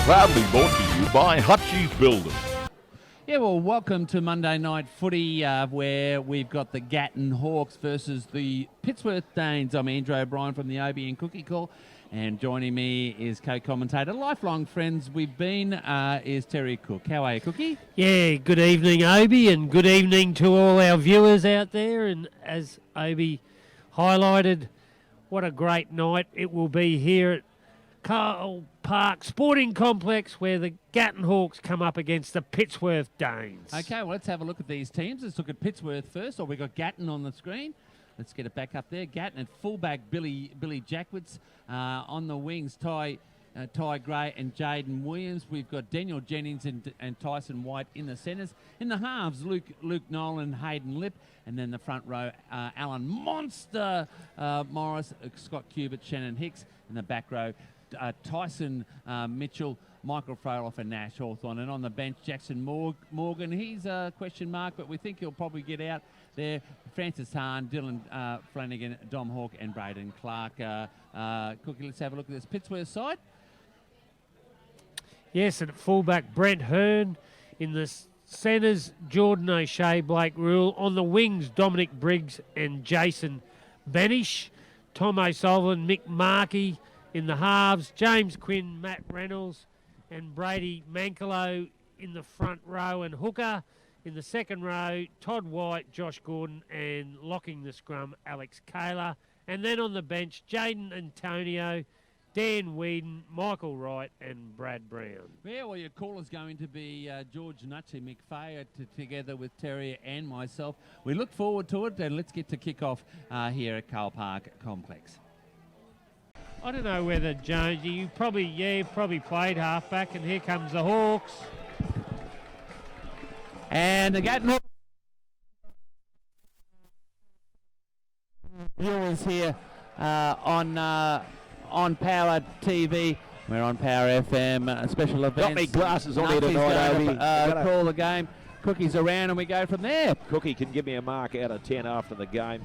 Proudly brought to you by Hutchie's Builders. Yeah, well, welcome to Monday Night Footy, where we've got the Gatton Hawks versus the Pittsworth Danes. I'm Andrew O'Brien from the Obie and Cookie Call, and joining me is co-commentator, lifelong friends we've been, is Terry Cook. How are you, Cookie? Yeah, good evening, Obie, and good evening to all our viewers out there. And as Obie highlighted, what a great night it will be here at Carl Park Sporting Complex, where the Gatton Hawks come up against the Pittsworth Danes. Okay, well, let's have a look at these teams. Let's look at Pittsworth first. We've got Gatton on the screen. Let's get it back up there. Gatton at fullback, Billy Jackwitz. On the wings, Ty Gray and Jaden Williams. We've got Daniel Jennings and Tyson White in the centres. In the halves, Luke Nolan, Hayden Lip. And then the front row, Alan Monster Morris, Scott Cubitt, Shannon Hicks. In the back row, Tyson Mitchell, Michael Froloff and Nash Hawthorne. And on the bench, Jackson Morgan. He's a question mark, but we think he'll probably get out there. Francis Hahn, Dylan Flanagan, Dom Hawke and Braden Clark. Cookie, let's have a look at this Pittsworth side. Yes, and at fullback, Brent Hearn. In the centres, Jordan O'Shea, Blake Rule. On the wings, Dominic Briggs and Jason Banish. Tom O'Sullivan, Mick Markey. In the halves, James Quinn, Matt Reynolds and Brady Mankelo in the front row and hooker. In the second row, Todd White, Josh Gordon and locking the scrum, Alex Kaler. And then on the bench, Jaden Antonio, Dan Whedon, Michael Wright and Brad Brown. Yeah, well, your call is going to be George Nutsy McFay together with Terry and myself. We look forward to it, and let's get to kick off here at Carl Park Complex. I don't know whether Jones, you probably played halfback, and here comes the Hawks. And the Gatton Hawks viewers here on Power TV. We're on Power FM, special events. Got me glasses on here tonight, Call the game. Cookie's around and we go from there. Cookie can give me a mark out of 10 after the game.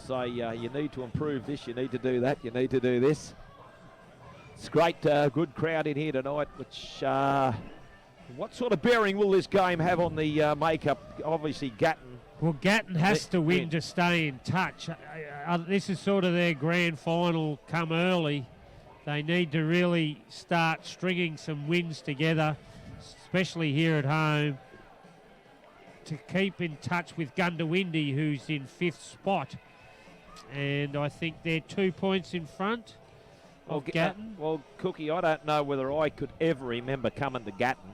Say you need to improve this, you need to do that, you need to do this. It's great, good crowd in here tonight, which what sort of bearing will this game have on the makeup? Obviously Gatton. Well, Gatton has to win to stay in touch. This is sort of their grand final come early. They need to really start stringing some wins together, especially here at home, to keep in touch with Gundawindi, who's in 5th spot. And I think they're 2 points in front of Gatton. Well, Cookie, I don't know whether I could ever remember coming to Gatton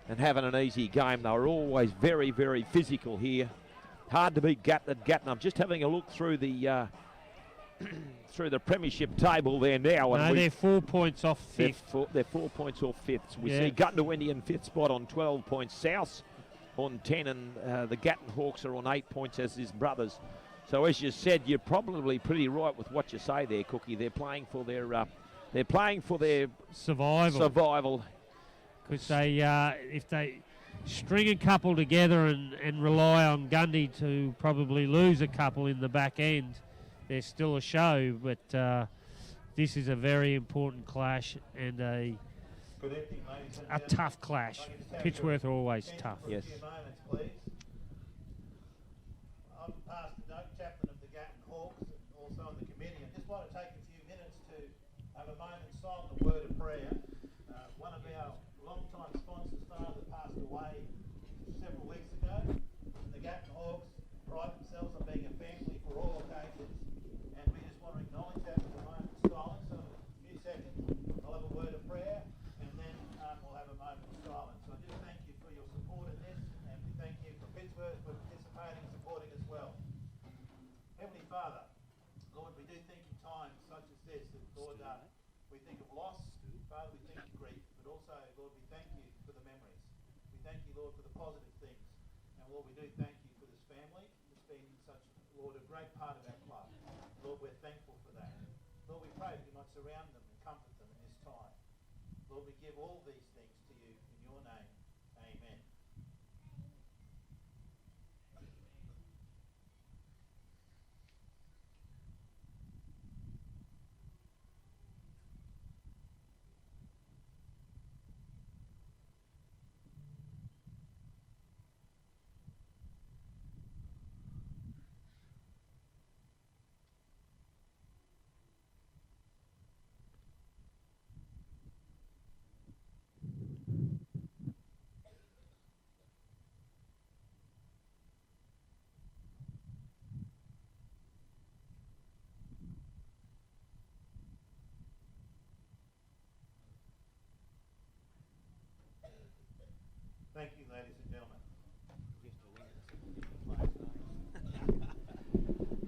and having an easy game. They were always very, very physical here. Hard to beat Gatton. I'm just having a look through the through the premiership table there now. No, they're 4 points off 5th. They're 4 points off 5th. We see Gundawindi in 5th spot on 12 points. South on 10, and the Gatton Hawks are on 8 points as his brothers. So as you said, you're probably pretty right with what you say there, Cookie. They're playing for their survival. Because if they string a couple together and rely on Gundy to probably lose a couple in the back end, there's still a show. But this is a very important clash and a tough clash. Pittsworth are always tough. Yes. I'm past the chaplain of the Gatton Hawks and also on the committee. I just want to take a few minutes to have a moment silent, a word of prayer. One of our long-time sponsors, father, passed away several weeks ago. The Gatton Hawks pride themselves on being a family for all occasions, and we just want to acknowledge that with a moment of silence. So in a few seconds, I'll have a word of prayer, and then we'll have a moment of silence. So I just thank you for your support in this, and we thank you for Pittsworth for participating and supporting as well. Heavenly Father, Lord, we do think in times such as this, that Lord, we think of loss, Father, we think of grief, but also, Lord, we thank you for the memories. We thank you, Lord, for the positive things. And Lord, we do thank you for this family. It's been such, Lord, a great part of our club. Lord, we're thankful for that. Lord, we pray that you might surround them and comfort them in this time. Lord, we give all these things to you in your name. Amen.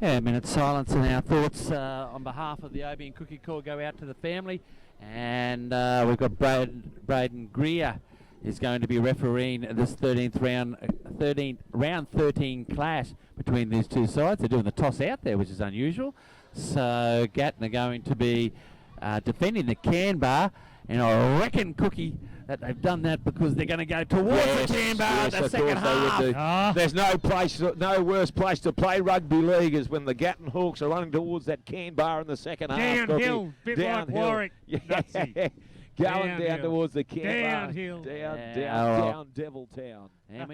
Yeah, a minute's silence, and our thoughts on behalf of the Obi and Cookie Corps go out to the family. And we've got Braden Greer is going to be refereeing this 13th round 13 clash between these two sides. They're doing the toss out there, which is unusual. So Gatton are going to be defending the can bar, and I reckon, Cookie, that they've done that because they're going to go towards the can bar the second half. There's no worse place to play rugby league is when the Gatton Hawks are running towards that can bar in the second half. Downhill, bit like Warwick. Yeah. Going down towards the can bar. Downhill. Down Devil Town. And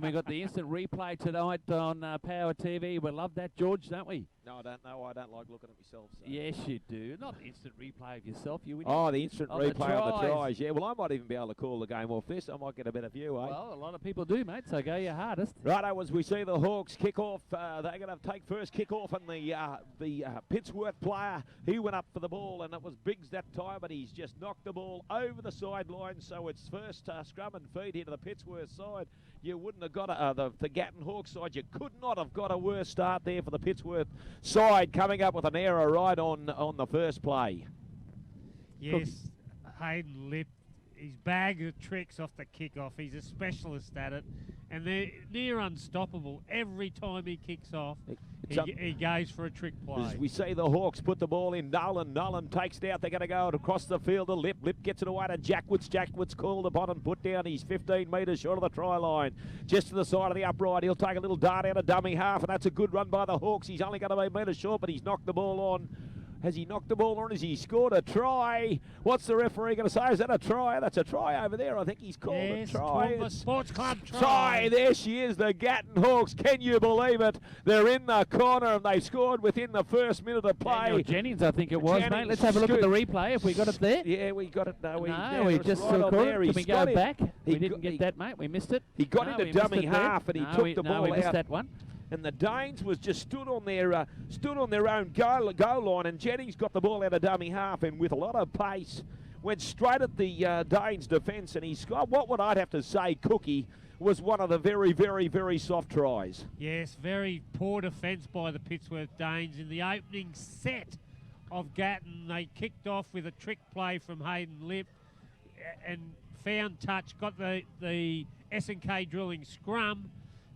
we got the instant replay tonight on Power TV. We love that, George, don't we? No, I don't know. I don't like looking at myself. So. Yes, you do. Not the instant replay of yourself. You the instant replay on the tries. tries. Yeah, well, I might even be able to call the game off this. I might get a better view, eh? Well, a lot of people do, mate, so go your hardest. Righto, as we see the Hawks kick off, they're going to take first kick off, and the Pittsworth player, he went up for the ball, and it was Biggs that time, but he's just knocked the ball over the sideline, so it's first scrum and feed here to the Pittsworth side. You wouldn't have got the Gatton Hawks side. You could not have got a worse start there for the Pittsworth side, coming up with an error right on the first play. Yes, Hayden Lip, his bag of tricks off the kickoff. He's a specialist at it, and they're near unstoppable. Every time he kicks off, he goes for a trick play. As we see the Hawks put the ball in, Nolan takes it out. They're going to go across the field to Lip. Lip gets it away to Jackwitz. Jackwitz called upon and put down. He's 15 metres short of the try line. Just to the side of the upright. He'll take a little dart out of dummy half, and that's a good run by the Hawks. He's only going to be metres short, but he's knocked the ball on. Has he knocked the ball on? Has he scored a try? What's the referee going to say? Is that a try? That's a try over there. I think he's called a try. Toowoomba Sports Club try. There she is, the Gatton Hawks. Can you believe it? They're in the corner and they scored within the first minute of play. Daniel Jennings, I think it was, mate. Let's have a look at the replay if we got it there. Yeah, we got it. No, we just saw it. Can we go back? We didn't get that, mate. We missed it. He got into dummy half and he took the ball we out. Missed that one. And the Danes was just stood on their own goal line, and Jennings got the ball out of dummy half, and with a lot of pace, went straight at the Danes' defence, and he scored. What would I'd have to say, Cookie, was one of the very, very, very soft tries. Yes, very poor defence by the Pittsworth Danes in the opening set of Gatton. They kicked off with a trick play from Hayden Lip and found touch, got the S&K drilling scrum,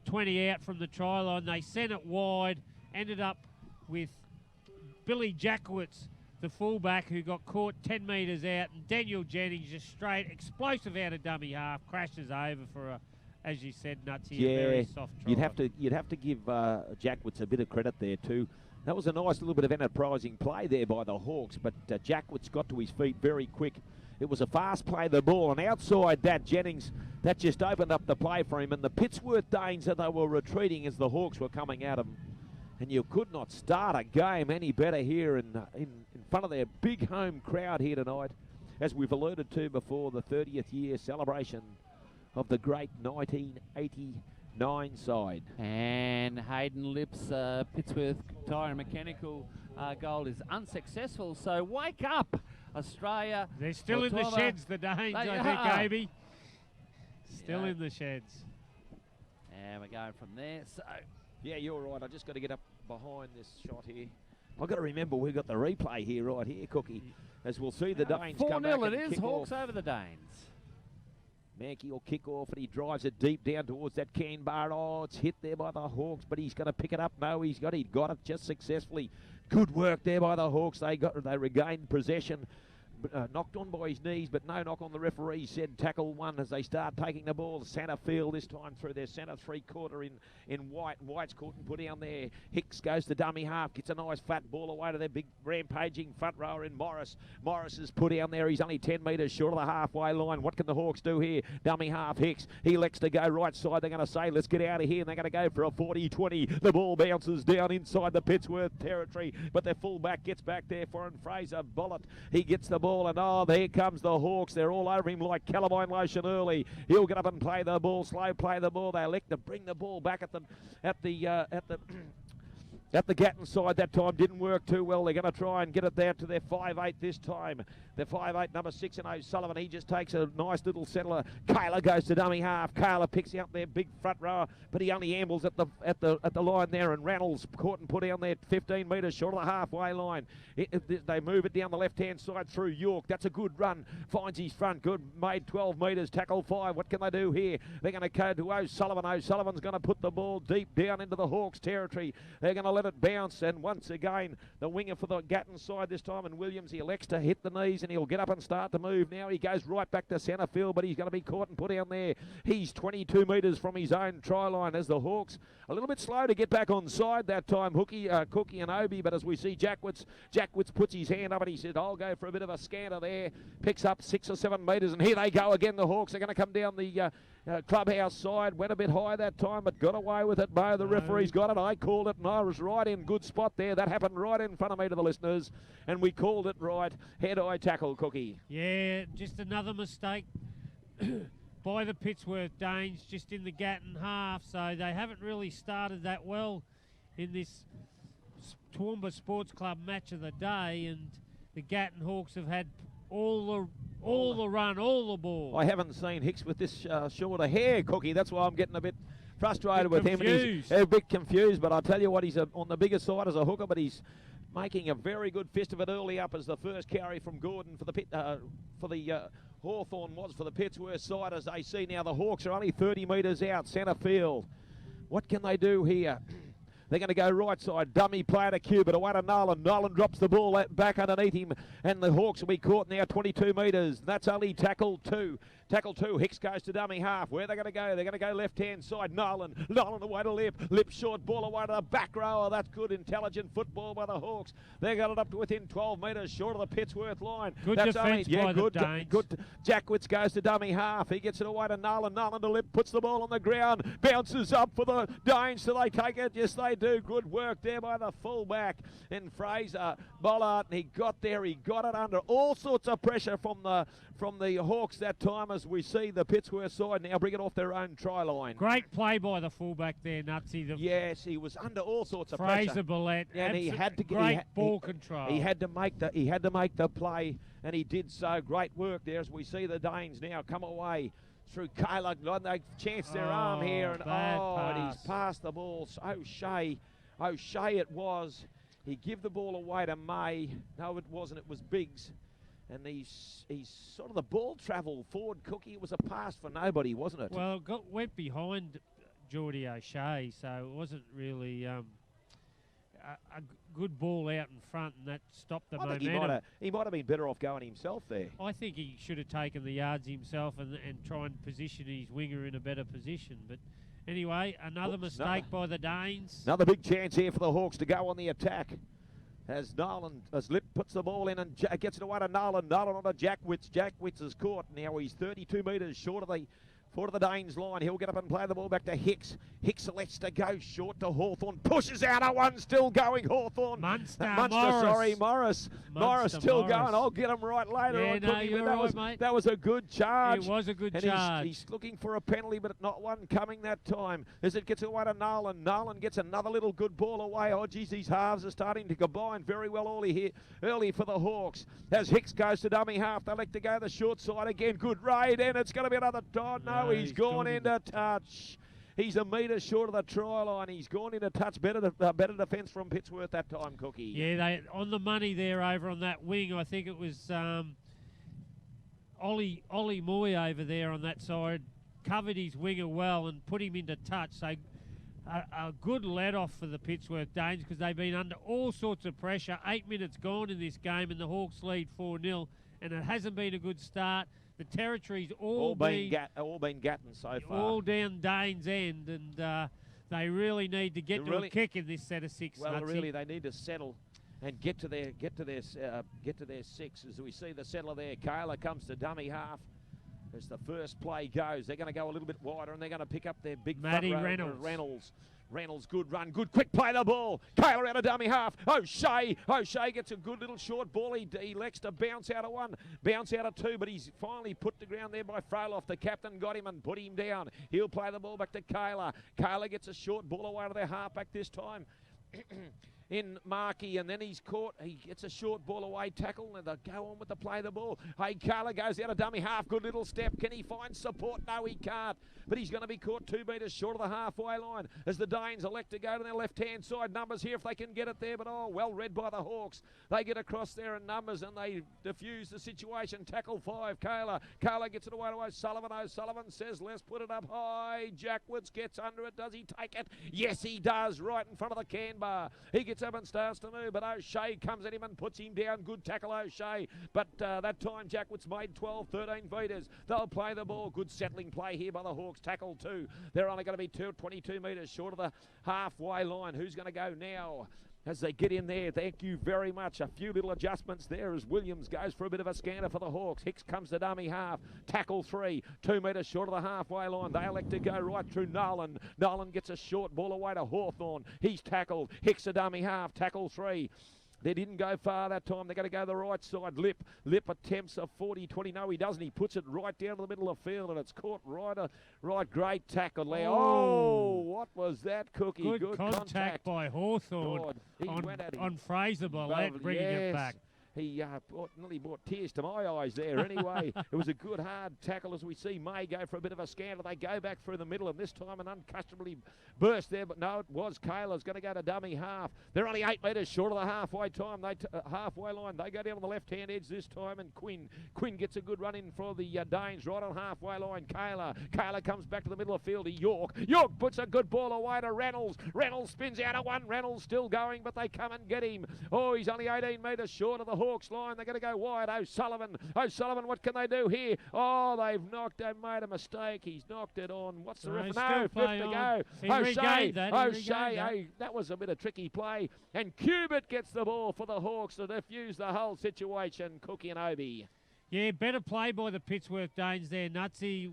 20 out from the try line. They sent it wide, ended up with Billy Jackwitz, the fullback, who got caught 10 metres out, and Daniel Jennings just straight, explosive out of dummy half, crashes over for a, as you said, Nutsy, a very soft try. You'd have to give Jackwitz a bit of credit there too. That was a nice little bit of enterprising play there by the Hawks, but Jackwitz got to his feet very quick. It was a fast play, the ball, and outside that, Jennings, that just opened up the play for him. And the Pittsworth Danes, that they were retreating as the Hawks were coming at them. And you could not start a game any better here in front of their big home crowd here tonight, as we've alluded to before, the 30th year celebration of the great 1989 side. And Hayden Lip's Pittsworth Tyre and Mechanical goal is unsuccessful. So wake up, Australia. They're still in the sheds, the Danes, I think, Abe. Still in the sheds. And we're going from there. So yeah, you're right. I just got to get up behind this shot here. I've got to remember we've got the replay here, right here, Cookie, as we'll see the Danes come back 4-0 and it is, Hawks off. over the Danes. Mankey will kick off and he drives it deep down towards that can bar. Oh, it's hit there by the Hawks, but he's going to pick it up. No, he got it just successfully. Good work there by the Hawks. They regained possession. Knocked on by his knees, but no knock on the referee. Said tackle one as they start taking the ball. Centre field this time through their centre three-quarter in White. White's caught and put down there. Hicks goes to dummy half, gets a nice fat ball away to their big rampaging front rower in Morris. Morris is put down there. He's only 10 metres short of the halfway line. What can the Hawks do here? Dummy half, Hicks. He elects to go right side. They're going to say, let's get out of here, and they're going to go for a 40-20. The ball bounces down inside the Pittsworth territory, but their fullback gets back there for him. Fraser Bollett. He gets the ball, and there comes the Hawks. They're all over him like calamine lotion early. He'll get up and play the ball, slow play the ball. They elect to bring the ball back at the At the Gatton side that time didn't work too well. They're going to try and get it there to their 5'8" this time. Their 5'8", number 6 and O'Sullivan. He just takes a nice little settler. Kayla goes to dummy half. Kayla picks out their big front rower, but he only ambles at the line there. And Reynolds caught and put down there 15 metres short of the halfway line. They move it down the left-hand side through York. That's a good run. Finds his front. Good. Made 12 metres. Tackle 5. What can they do here? They're going to go to O'Sullivan. O'Sullivan's going to put the ball deep down into the Hawks territory. They're going to let it bounce, and once again the winger for the Gatton side this time, and Williams, he elects to hit the knees and he'll get up and start to move now. He goes right back to centre field, but he's going to be caught and put down there. He's 22 metres from his own try line as the Hawks a little bit slow to get back on side that time. Cookie and Obi, but as we see Jackwitz puts his hand up and he said, I'll go for a bit of a scanner there, picks up 6 or 7 metres, and here they go again. The Hawks are going to come down the clubhouse side. Went a bit high that time, but got away with it. Mo, the referee's got it. I called it, and I was right in. Good spot there. That happened right in front of me to the listeners, and we called it right. Head-eye tackle, Cookie. Yeah, just another mistake by the Pittsworth Danes, just in the Gatton half. So they haven't really started that well in this Toowoomba Sports Club match of the day, and the Gatton Hawks have had all the run, all the ball. I haven't seen Hicks with this short of hair, Cookie. That's why I'm getting a bit frustrated with him. And he's a bit confused, but I tell you what, he's on the bigger side as a hooker, but he's making a very good fist of it early up as the first carry from Gordon for the Hawthorn was for the Pittsworth side. As they see now, the Hawks are only 30 metres out, centre field. What can they do here? They're going to go right side. Dummy play to Q, but away to Nolan. Nolan drops the ball back underneath him, and the Hawks will be caught now 22 metres. That's only tackle 2. Tackle 2. Hicks goes to dummy half. Where are they going to go? They're going to go left-hand side. Nolan away to Lip. Lip short ball away to the back rower. That's good, intelligent football by the Hawks. They got it up to within 12 metres short of the Pittsworth line. Good defence by the Danes. Good. Jackwitz goes to dummy half. He gets it away to Nolan. Nolan to Lip. Puts the ball on the ground. Bounces up for the Danes. Do they take it? Yes, they do. Good work there by the fullback and Fraser Bollard. And he got there. He got it under all sorts of pressure from the Hawks that time, as we see the Pittsworth side now bring it off their own try line. Great play by the fullback there, Nutsy. Yes, he was under all sorts of pressure. Fraser Bollard, and he had to get ball control. He had to make the play, and he did so. Great work there as we see the Danes now come away through Kayla. They chance their arm here, and he's passed the ball. O'Shea it was. He give the ball away to May. No, it wasn't. It was Biggs. And he's sort of the ball travel forward, Cookie. It was a pass for nobody, wasn't it? Well, went behind Geordie O'Shea, so it wasn't really a good ball out in front, and that stopped the momentum. He might have been better off going himself there. I think he should have taken the yards himself and try and position his winger in a better position. But anyway, another mistake by the Danes. Another big chance here for the Hawks to go on the attack. As Lip puts the ball in and gets it away to Nolan. Nolan on to Jackwitz. Jackwitz is caught. Now he's 32 metres short of the Danes line. He'll get up and play the ball back to Hicks. Hicks selects to go short to Hawthorn. Pushes out a one, still going Hawthorn. Morris still going. I'll get him right later on. No, you're right, mate. That was a good charge. It was a good charge. He's looking for a penalty, but not one coming that time. As it gets away to Nolan. Nolan gets another little good ball away. Oh, geez, these halves are starting to combine very well early for the Hawks. As Hicks goes to dummy half, they like to go the short side again. Good raid, and it's going to be another dot. No, he's gone into touch. He's a metre short of the try line. He's gone into touch. Better defence from Pittsworth that time, Cookie. Yeah, they on the money there over on that wing. I think it was Ollie Moy over there on that side. Covered his winger well and put him into touch. So a good let-off for the Pittsworth Danes because they've been under all sorts of pressure. 8 minutes gone in this game and the Hawks lead 4-0. And it hasn't been a good start. The territory's all been Gatton so far. All down Dane's end, and they really need to get to a kick in this set of 6. Well, really, they need to settle and get to their 6. As we see the settler there, Kayla comes to dummy half. As the first play goes, they're going to go a little bit wider, and they're going to pick up their big Matty Reynolds, good run, good quick play the ball. Kayla out of dummy half. O'Shea gets a good little short ball. He elects to bounce out of 1, bounce out of 2, but he's finally put the ground there by Froloff. The captain got him and put him down. He'll play the ball back to Kayla. Kayla gets a short ball away to their halfback this time. in Markey, and then he's caught. He gets a short ball away tackle, and they go on with the play the ball. Hey, Carla goes out a dummy half. Good little step. Can he find support? No, he can't. But he's going to be caught 2 metres short of the halfway line as the Danes elect to go to their left-hand side. Numbers here if they can get it there, but well read by the Hawks. They get across there in numbers, and they diffuse the situation. Tackle 5, Kayla. Kayla gets it away to O'Sullivan. O'Sullivan says, let's put it up high. Jackwoods gets under it. Does he take it? Yes, he does. Right in front of the can bar. He gets up and starts to move, but O'Shea comes at him and puts him down. Good tackle, O'Shea. But that time, Jackwoods made 12, 13 metres. They'll play the ball. Good settling play here by the Hawks. Tackle 2. They're only going to be 22 metres short of the halfway line. Who's going to go now? As they get in there, thank you very much. A few little adjustments there as Williams goes for a bit of a scanner for the Hawks. Hicks comes to dummy half. Tackle 3, 2 metres short of the halfway line. They elect to go right through Nolan. Nolan gets a short ball away to Hawthorn. He's tackled. Hicks to dummy half. Tackle 3. They didn't go far that time. They're going to go the right side. Lip attempts a 40-20. No, he doesn't. He puts it right down to the middle of the field, and it's caught right. Great tackle there. Oh, what was that, Cookie? Good contact by Hawthorn on Fraser Bollett, bringing it back. He nearly brought tears to my eyes there. Anyway, it was a good hard tackle as we see May go for a bit of a scanner. They go back through the middle, and this time an uncustomary burst there. But no, it was Kayla's going to go to dummy half. They're only 8 metres short of the halfway time. Halfway line. They go down on the left-hand edge this time, and Quinn gets a good run in for the Danes right on halfway line. Kayla comes back to the middle of the field to York. York puts a good ball away to Reynolds. Reynolds spins out of one. Reynolds still going, but they come and get him. Oh, he's only 18 metres short of the Hawks line. They're going to go wide. O'Sullivan, what can they do here? Oh, they've made a mistake. He's knocked it on. What's the referee? No, 5 to go. O'Shea, that was a bit of tricky play. And Cubitt gets the ball for the Hawks to defuse the whole situation. Cookie and Obi. Yeah, better play by the Pittsworth Danes there, Nutsy.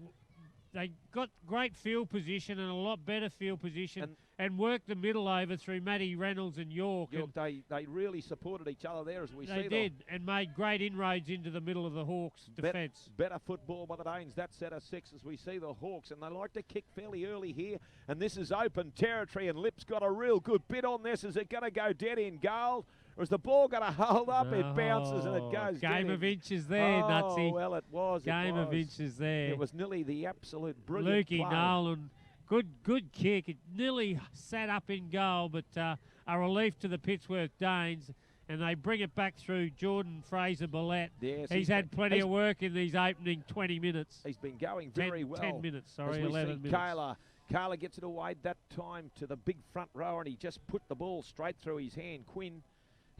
They got great field position and a lot better field position and worked the middle over through Matty Reynolds and York. They really supported each other there as we see them. They did, and made great inroads into the middle of the Hawks' defence. Better football by the Danes. That set of 6 as we see the Hawks, and they like to kick fairly early here, and this is open territory, and Lip's got a real good bit on this. Is it going to go dead in goal? Or is the ball going to hold up? It bounces and it goes. Game of inches there, Nutsy. Oh, well, it was. Game of inches there. It was nearly the absolute brilliant Lukey play. Nolan, good kick. It nearly sat up in goal, but a relief to the Pittsworth Danes. And they bring it back through Jordan Fraser Bollett. Yes, he's had plenty of work in these opening 20 minutes. He's been going very well. 10 minutes, sorry, 11 minutes. Kayla gets it away that time to the big front row, and he just put the ball straight through his hand. Quinn.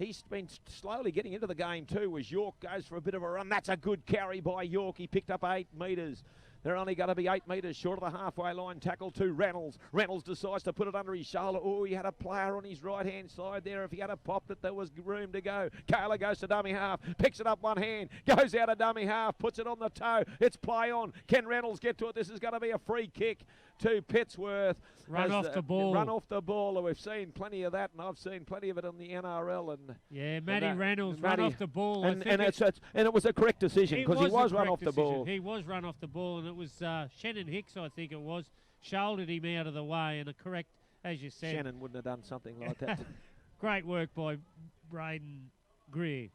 He's been slowly getting into the game too as York goes for a bit of a run. That's a good carry by York. He picked up 8 metres. They're only going to be 8 metres short of the halfway line. Tackle to Reynolds. Reynolds decides to put it under his shoulder. Oh, he had a player on his right-hand side there. If he had popped it, there was room to go. Kayla goes to dummy half. Picks it up one hand. Goes out of dummy half. Puts it on the toe. It's play on. Can Reynolds get to it? This is going to be a free kick to Pittsworth. Run off the ball. Run off the ball. We've seen plenty of that, and I've seen plenty of it in the NRL. And yeah, Matty Reynolds run off the ball. And it was a correct decision because he was run off the ball. He was run off the ball, and it was Shannon Hicks, I think it was, shouldered him out of the way, and a correct, as you said. Shannon wouldn't have done something like that. Great work by Braden Greer.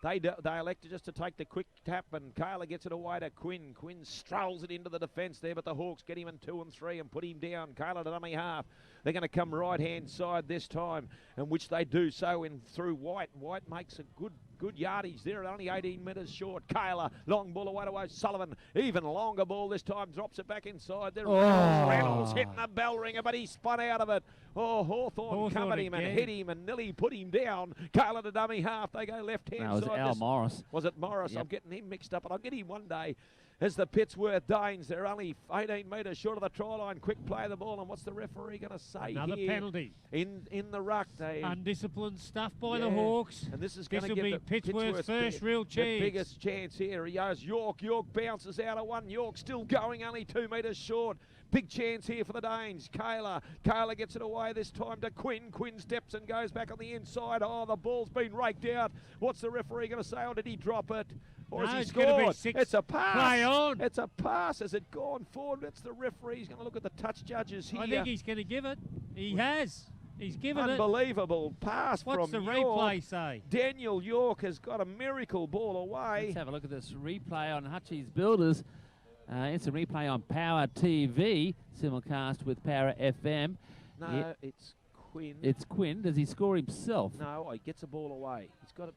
They elected just to take the quick tap, and Kayla gets it away to Quinn. Quinn strolls it into the defence there, but the Hawks get him in 2 and 3 and put him down. Kayla to dummy half. They're going to come right-hand side this time, and which they do so in through White. White makes a good yardage there at only 18 metres short. Kayla, long ball away to O'Sullivan. Even longer ball this time, drops it back inside there. Reynolds hitting the bell ringer, but he spun out of it. Oh, Hawthorn come at him and hit him and nearly put him down. Kayla to dummy half. They go left-hand side. Al Morris. Was it Morris? Yep. I'm getting him mixed up, but I'll get him one day. As the Pittsworth Danes, they're only 18 metres short of the try line. Quick play of the ball, and what's the referee going to say Another here? penalty. In the ruck. Undisciplined stuff by the Hawks. And this is going to will be give Pittsworth's first real chance. The biggest chance here. He goes York. York bounces out of one. York still going, only 2 metres short. Big chance here for the Danes. Kayla gets it away this time to Quinn. Quinn steps and goes back on the inside. Oh, the ball's been raked out. What's the referee going to say? Or did he drop it? Or has he scored? It's a pass. Play on. It's a pass. Has it gone forward? That's the referee. He's going to look at the touch judges here. I think he's going to give it. He has. He's given it. Unbelievable pass What's from the York. replay say? Daniel York has got a miracle ball away. Let's have a look at this replay on Hutchie's Builders. Instant replay on Power TV, simulcast with Power FM. No, Yeah. it's Quinn. It's Quinn. Does he score himself? No, he gets the ball away. He's got it.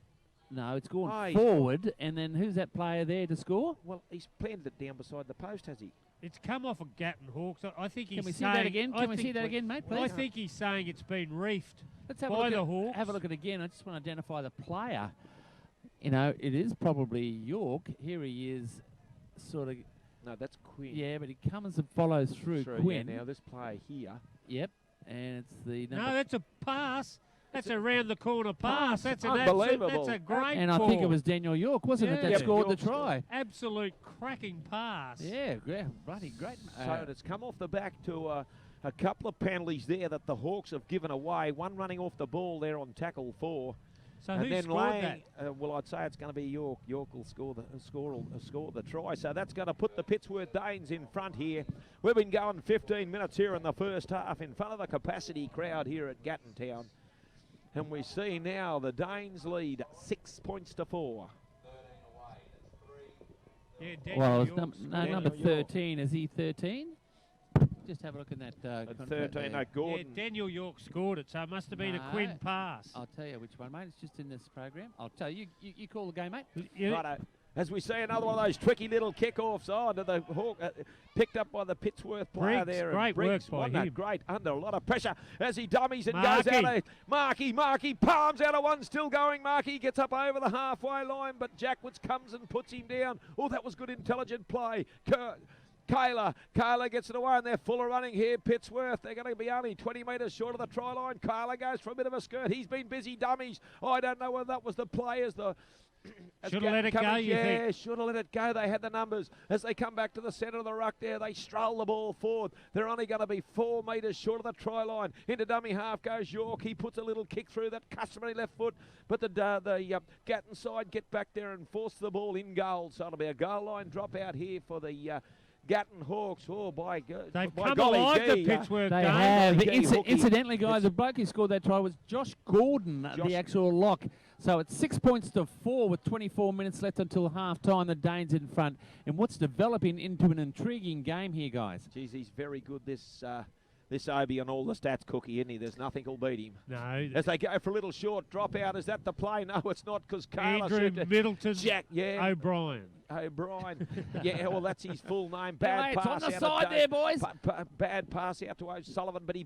No, it's gone Oh, forward, and then who's that player there to score? Well, he's planted it down beside the post, has he? It's come off of Gatton Hawks. I think he's Can we see saying, that again? I Can we think- see that again, mate, I please? think he's saying it's been reefed. Let's have by a look the at, Hawks. have a look at it again. I just want to identify the player. You know, it is probably York. Here he is, sort of. No, that's Quinn. Yeah, but he comes and follows through Quinn. Yeah, now this player here. Yep, and it's the number. No, that's a pass. That's a round the corner pass. pass. That's an Unbelievable. That's a great and I ball. think it was Daniel York, wasn't it, that Yeah. scored the York scored. try? Absolute cracking pass. Yeah, bloody great. So it's come off the back to a couple of penalties there that the Hawks have given away. One running off the ball there on tackle 4. So and who then scored laying, that? well, I'd say it's going to be York. York will score the try. So that's going to put the Pittsworth Danes in front here. We've been going 15 minutes here in the first half in front of the capacity crowd here at Gatton Town. And we see now the Danes lead 6 points to 4. Yeah, Well, it's York's number Daniel York. 13. Is he 13? Just have a look at that. At contract 13, there. no, Gordon. Yeah, Daniel York scored it, so it must have been a No. Quinn pass. I'll tell you which one, mate. It's just in this program. I'll tell you. You call the game, mate. Yeah, Righto. As we see another one of those tricky little kickoffs to the Hawk, picked up by the Pittsworth player Briggs, there. great Briggs, work by wasn't it? him. Great, under a lot of pressure as he dummies and goes Markey. out. Markey palms out of one, still going. Markey gets up over the halfway line, but Jackwoods comes and puts him down. Oh, that was good intelligent play. Kayla gets it away, and they're full of running here. Pittsworth, they're going to be only 20 metres short of the try line. Kayla goes for a bit of a skirt. He's been busy dummies. I don't know whether that was the players. Should have let it go, you think? Yeah, should have let it go. They had the numbers. As they come back to the centre of the ruck there, they stroll the ball forward. They're only going to be 4 metres short of the try line. Into dummy half goes York. He puts a little kick through that customary left foot. But the Gatton side get back there and force the ball in goal. So it'll be a goal line drop out here for the Gatton Hawks. Oh, by They've by come golly alive, the gee, Pittsworth They Danes. have. Gee, Hookie. Incidentally, guys, the bloke who scored that try was Josh Gordon, the actual lock. So it's 6 points to 4 with 24 minutes left until half-time. The Danes in front. And what's developing into an intriguing game here, guys? Geez, he's very good, this Obi, on all the stats, Cookie, isn't he? There's nothing will beat him. No, As they go for a little short dropout, is that the play? No, it's not, because Carla Andrew Middleton O'Brien. Yeah, well, that's his full name. Bad It's pass on the out side of there, boys. bad pass out to O'Sullivan, but he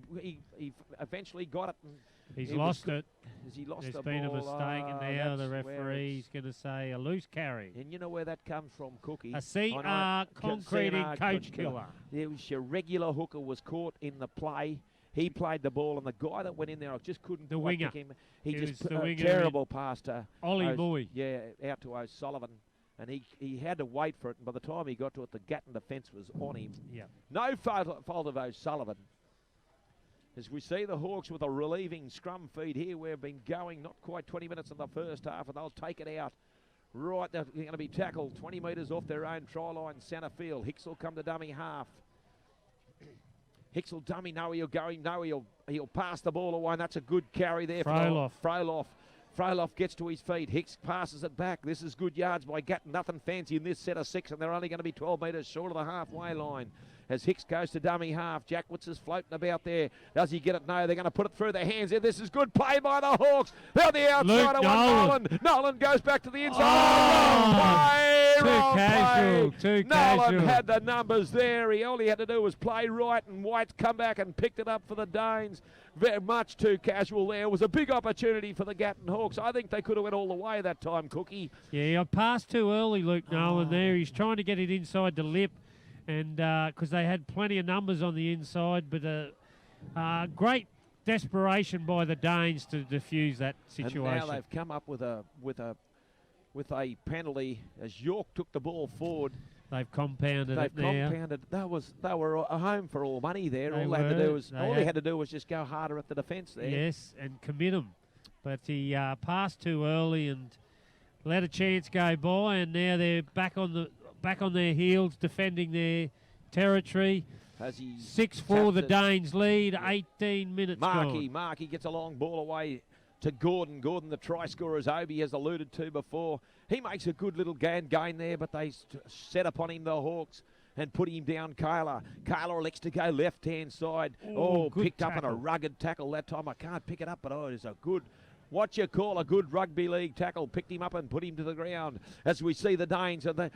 eventually got it. And he's it was lost good. it. Has he lost There's the been a ball? mistake, and now the that's where referee's going to say a loose carry. And you know where that comes from, Cookie? A CR concreting CR coach killer. There was your regular hooker was caught in the play. He played the ball, and the guy that went in there, I just couldn't The quite winger. pick him. He It just was the winger terrible pass to Ollie Moy. Yeah, out to O'Sullivan. And he had to wait for it, and by the time he got to it, the Gatton defence was on him. Yeah. No fault of O'Sullivan. As we see the Hawks with a relieving scrum feed here, we've been going not quite 20 minutes in the first half, and they'll take it out. Right, they're going to be tackled 20 metres off their own try line, centre field. Hicks will come to dummy half. Hicks will dummy, no, he'll go, no, he'll pass the ball away, and that's a good carry there. Froloff gets to his feet. Hicks passes it back. This is good yards by Gatton. Nothing fancy in this set of 6, and they're only going to be 12 metres short of the halfway line. As Hicks goes to dummy half, Jackwoods is floating about there. Does he get it? No, they're going to put it through their hands. This is good play by the Hawks. They're on the outside of one. Nolan goes back to the inside. Wrong play. Too Nolan casual. had the numbers there. All he had to do was play right, and White's come back and picked it up for the Danes. Very much too casual there. It was a big opportunity for the Gatton Hawks. I think they could have went all the way that time, Cookie. Yeah, I passed too early, Luke Nolan there. He's trying to get it inside the lip, and because they had plenty of numbers on the inside, but great desperation by the Danes to defuse that situation. And now they've come up with a penalty as York took the ball forward. They've compounded They've it now. compounded. They were a home for all money there. They All they had to do were. was They had to do was just go harder at the defence there. Yes, and commit them. But he passed too early and let a chance go by, and now they're back on their heels, defending their territory. as he 6-4, the taps it. Danes lead, 18 minutes gone. Markey gets a long ball away to Gordon. Gordon, the try scorer, as Obi has alluded to before. He makes a good little gain there, but they set upon him, the Hawks, and put him down. Kayla elects to go left-hand side. Picked up on a rugged tackle that time. I can't pick it up, but it is a good, what you call a good rugby league tackle. Picked him up and put him to the ground. As we see the Danes, and they're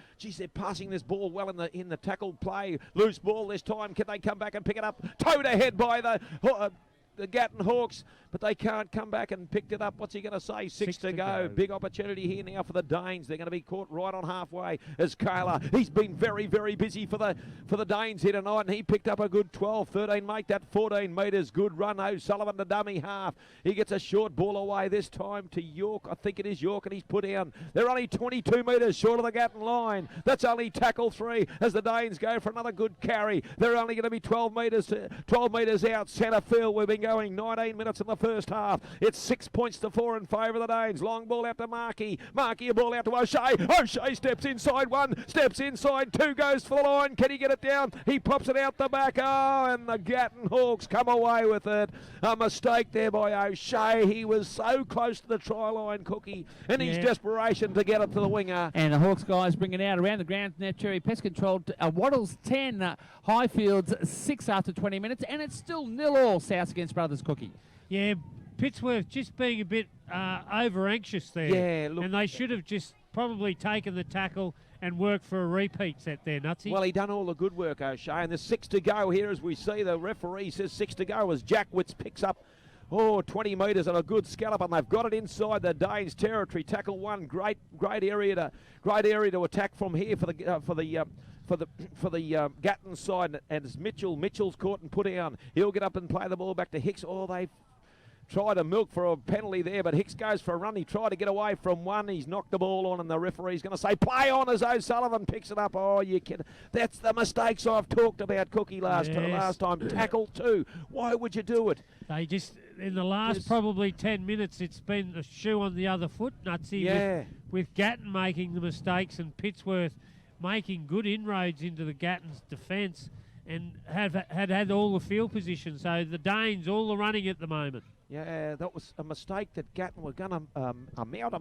passing this ball well in the tackle play. Loose ball this time. Can they come back and pick it up? Towed ahead by the Gatton Hawks, but they can't come back and picked it up. What's he going to say? Six to go. Big opportunity here now for the Danes. They're going to be caught right on halfway as Kayla. He's been very, very busy for the Danes here tonight, and he picked up a good 12, 13, make that 14 metres. Good run. O'Sullivan to dummy half. He gets a short ball away this time to York. I think it is York, and he's put down. They're only 22 metres short of the Gatton line. That's only tackle 3 as the Danes go for another good carry. They're only going to be 12 metres out centre field. We've been going 19 minutes in the first half. It's 6 points to 4 in favour of the Danes. Long ball out to Markey. Markey, a ball out to O'Shea. O'Shea steps inside 1, steps inside 2, goes for the line. Can he get it down? He pops it out the back. And the Gatton Hawks come away with it. A mistake there by O'Shea. He was so close to the try line, Cookie, in his desperation to get it to the winger. And the Hawks guys bring it out around the ground. Now Cherry Pest Control. Waddles 10, Highfields 6 after 20 minutes, and it's still 0-0 South against Brothers Cookie. Yeah, Pittsworth just being a bit over-anxious there. Yeah, look. And they should have just probably taken the tackle and worked for a repeat set there, Nutsy. Well, he done all the good work, O'Shea, and there's 6 to go here as we see. The referee says 6 to go as Jackwitz picks up 20 metres and a good scallop, and they've got it inside the Danes' territory. Tackle 1, great area to attack from here for the Gatton side, and it's Mitchell's caught and put down. He'll get up and play the ball back to Hicks. They've tried to milk for a penalty there, but Hicks goes for a run. He tried to get away from one. He's knocked the ball on, and the referee's going to say play on as O'Sullivan picks it up. You can. That's the mistakes I've talked about, Cookie, last time. Tackle 2. Why would you do it? They just, in the last probably 10 minutes, it's been a shoe on the other foot, Nutsy. Yeah. With Gatton making the mistakes and Pittsworth making good inroads into the Gatton's defence and had all the field position. So the Danes all the running at the moment. Yeah, that was a mistake that Gatton were going to mount a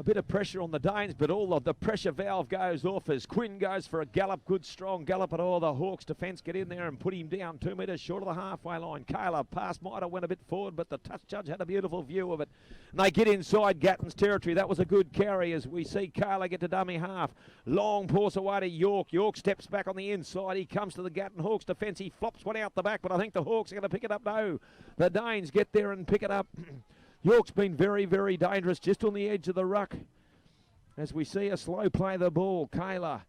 bit of pressure on the Danes, but all of the pressure valve goes off as Quinn goes for a gallop, good strong gallop, and the Hawks defence get in there and put him down 2 metres short of the halfway line. Kayla might have went a bit forward, but the touch judge had a beautiful view of it. And they get inside Gatton's territory. That was a good carry as we see Kayla get to dummy half. Long pause away to York. York steps back on the inside. He comes to the Gatton Hawks defence. He flops one out the back, but I think the Hawks are going to pick it up. No, the Danes get there and pick it up. York's been very, very dangerous just on the edge of the ruck. As we see a slow play the ball, Kayla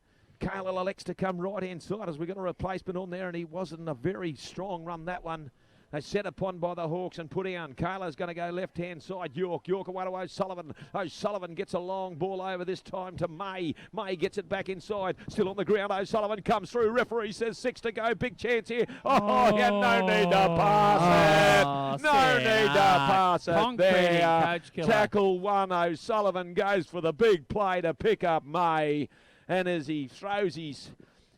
elects to come right inside as we got a replacement on there, and he wasn't a very strong run, that one. They set upon by the Hawks and put down. Kayla's going to go left-hand side. York away to O'Sullivan. O'Sullivan gets a long ball over this time to May. May gets it back inside. Still on the ground. O'Sullivan comes through. Referee says 6 to go. Big chance here. No need to pass it. No need to pass it there. Tackle 1. O'Sullivan goes for the big play to pick up May. And as he throws his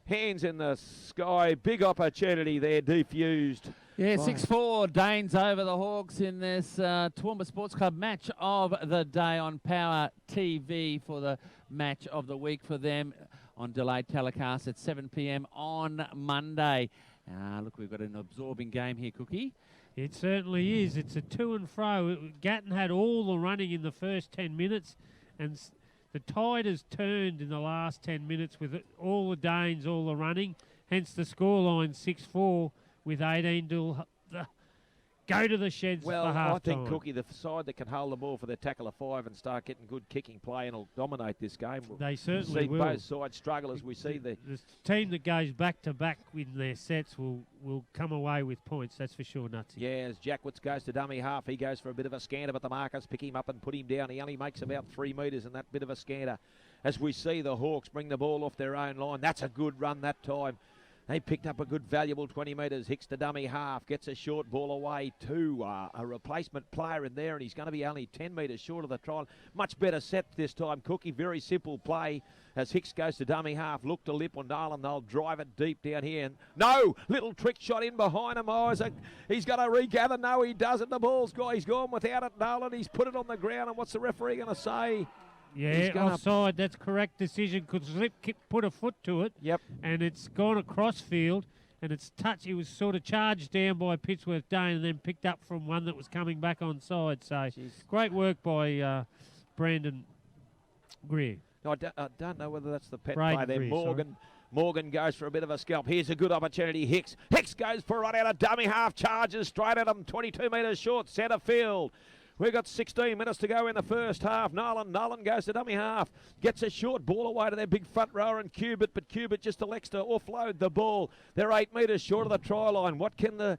hands in the sky, big opportunity there, defused. Yeah, 6-4 Danes over the Hawks in this Toowoomba Sports Club match of the day on Power TV for the match of the week for them on delayed telecast at 7 p.m. on Monday. Look, we've got an absorbing game here, Cookie. It certainly is. It's a to and fro. Gatton had all the running in the first 10 minutes, and the tide has turned in the last 10 minutes with all the Danes, all the running. Hence the scoreline 6-4. With 18 to go to the sheds for half-time. I think, Cookie, the side that can hold the ball for their tackle of 5 and start getting good kicking play and will dominate this game. They certainly will. Both sides struggle as we see the team that goes back-to-back with their sets will come away with points, that's for sure, Nutsy. Yeah, as Jackwitz goes to dummy half, he goes for a bit of a scanner, but the markers pick him up and put him down. He only makes about 3 metres in that bit of a scanner. As we see the Hawks bring the ball off their own line. That's a good run that time. They picked up a good, valuable 20 metres. Hicks to dummy half, gets a short ball away to a replacement player in there, and he's going to be only 10 metres short of the trial. Much better set this time, Cookie. Very simple play as Hicks goes to dummy half. Look to Lip on Nolan. They'll drive it deep down here. And no, little trick shot in behind him. Oh, he's going to regather. No, he doesn't. The ball's gone. He's gone without it, Nolan. He's put it on the ground, and what's the referee going to say? Yeah, offside. That's correct decision because Lip put a foot to it. Yep. And it's gone across field and it's touched. He was sort of charged down by Pittsworth Dane and then picked up from one that was coming back on side. So great work by Brandon Greer. I don't know whether that's the pet Braden play there. Greer, Morgan goes for a bit of a scalp. Here's a good opportunity. Hicks goes for a run out of dummy half. Charges straight at him. 22 metres short. Centre field. We've got 16 minutes to go in the first half. Nolan goes to dummy half. Gets a short ball away to their big front rower and Cubit, but Cubit just elects to offload the ball. They're 8 metres short of the try line. What can the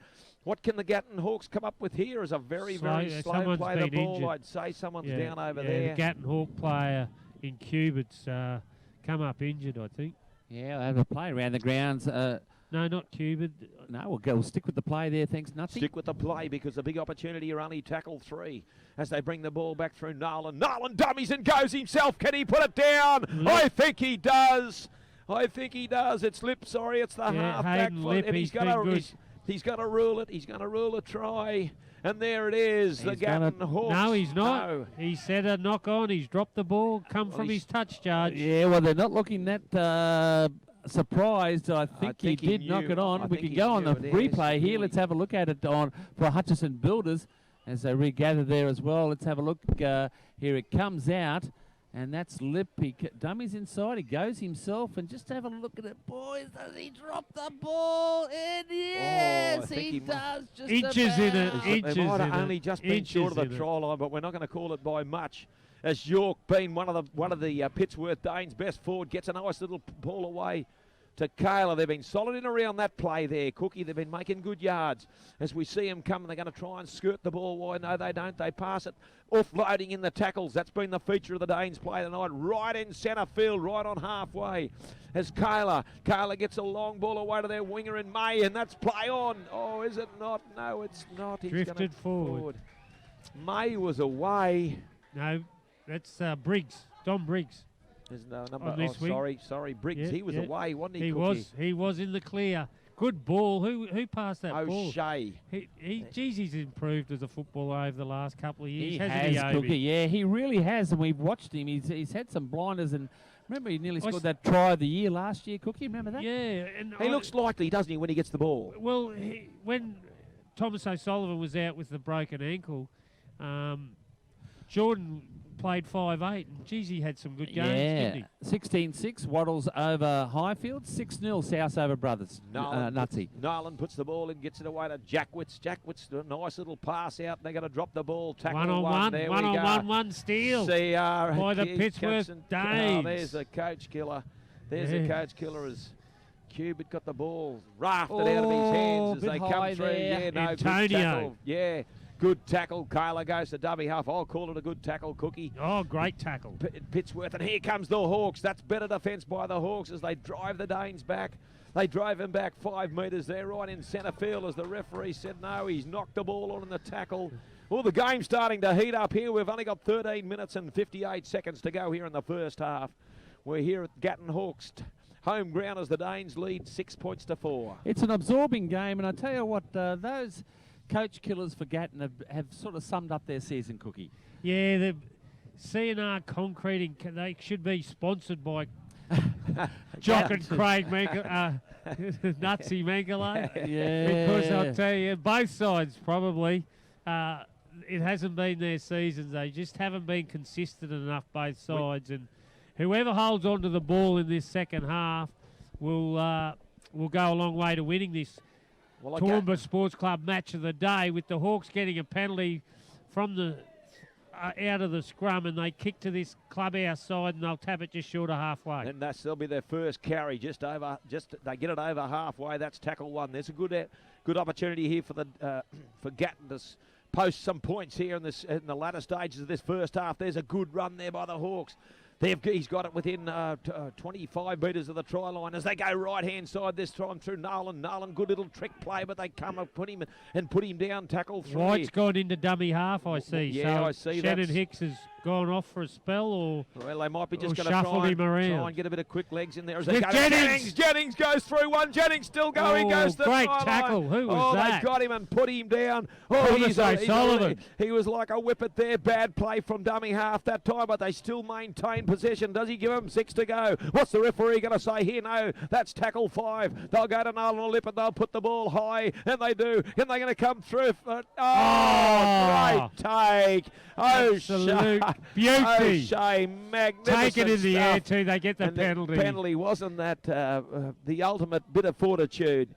Gatton Hawks come up with here is a very slow play the ball. Injured. I'd say someone's down over there. The Gatton Hawk player in Cubit's come up injured, I think. Yeah, they have a play around the grounds. No, not Cubit. No, we'll stick with the play there. Thanks, Nutsy. Stick with the play because the big opportunity are only tackle 3 as they bring the ball back through Nolan. Nolan dummies and goes himself. Can he put it down? Lip. I think he does. It's Lip. Sorry, it's the half-back Hayden foot. Lip, And he's going to rule it. He's going to rule a try. And there it is, the Gatton Hawks. No, he's not. No. He said a knock on. He's dropped the ball, from his touch charge. Yeah, well, they're not looking that surprised. I think he did knock it on. We can go on the replay here. Let's have a look at it for Hutchison Builders as they regather there as well. Let's have a look. Here it comes out, and that's Lip. He dummies inside. He goes himself, and just have a look at it, boys. Does he drop the ball? And yes, he does. Just inches in it. It might have only just been short of the try line, but we're not going to call it by much. As York, being one of the Pittsworth Danes' best forward, gets a nice little ball away to Kayla. They've been solid in around that play there, Cookie. They've been making good yards. As we see them come, they're going to try and skirt the ball wide. No, they don't. They pass it. Offloading in the tackles. That's been the feature of the Danes' play tonight. Right in centre field, right on halfway. As Kayla gets a long ball away to their winger in May, and that's play on. Oh, is it not? No, it's not. He's drifted forward. May was away. No, that's Briggs. Dom Briggs. There's no number. On this wing. Sorry, Briggs. Yeah, he was away, wasn't he? He was in the clear. Good ball. Who passed that ball? O'Shea. He's improved as a footballer over the last couple of years. He hasn't has, Cookie. Yeah, he really has, and we've watched him. He's had some blinders, and remember he nearly scored that try of the year last year, Cookie. Remember that? Yeah, and he looks likely, doesn't he, when he gets the ball? Well, when Thomas O'Sullivan was out with the broken ankle, Jordan played 5'8", and geez, he had some good games, didn't he? 16-6, Waddles over Highfield, 6-0 South over Brothers. Nutsy. Nolan puts the ball in, gets it away to Jackwitz. Jackwitz, a nice little pass out, and they're going to drop the ball. Tackle one-on-one, there one-on-one steal by the Pittsworth Danes. There's a coach killer. There's a coach killer as Cubit got the ball rafted out of his hands as they come through. There. Yeah, no, Antonio. good tackle. Yeah. Good tackle. Kayla goes to dummy half. I'll call it a good tackle, Cookie. Oh, great tackle. Pittsworth. And here comes the Hawks. That's better defence by the Hawks as they drive the Danes back. They drove him back 5 metres there, right in centre field, as the referee said no. He's knocked the ball on in the tackle. Well, the game's starting to heat up here. We've only got 13 minutes and 58 seconds to go here in the first half. We're here at Gatton Hawks home ground as the Danes lead 6 points to 4. It's an absorbing game, and I tell you what, those coach killers for Gatton have sort of summed up their season, Cookie. Yeah, the CNR Concreting, they should be sponsored by Jock and Craig Nutsy Mengele. Yeah. Because I'll tell you, both sides probably, it hasn't been their seasons. They just haven't been consistent enough, both sides. And whoever holds on to the ball in this second half will go a long way to winning this Toowoomba Sports Club match of the day, with the Hawks getting a penalty from the out of the scrum, and they kick to this clubhouse side, and they'll tap it just short of halfway. And that'll be their first carry, they get it over halfway. That's tackle one. There's a good opportunity here for Gatton to post some points here in the latter stages of this first half. There's a good run there by the Hawks. He's got it within 25 metres of the try line as they go right-hand side this time through Nolan. Nolan, good little trick play, but they come and put him down, tackle 3. White's gone into dummy half, I see. Yeah, so I see. Shannon Hicks has gone off for a spell, or well, they might be just going to shuffled him try around. and get a bit of quick legs in there as With they go. Jennings! Jennings goes through one. Jennings still going. Goes to the great try tackle. line. Who was that? They got him and put him down. Thomas O'Sullivan. He was like a whippet there. Bad play from dummy half that time, but they still maintain possession. Does he give him 6 to go? What's the referee going to say here? No, that's tackle 5. They'll go to Nolan and Lip and they'll put the ball high, and they do. And they're going to come through. Great take. Absolute beauty. O'Shea, magnificent Take it in the air stuff. too. They get the And penalty. The penalty wasn't that the ultimate bit of fortitude.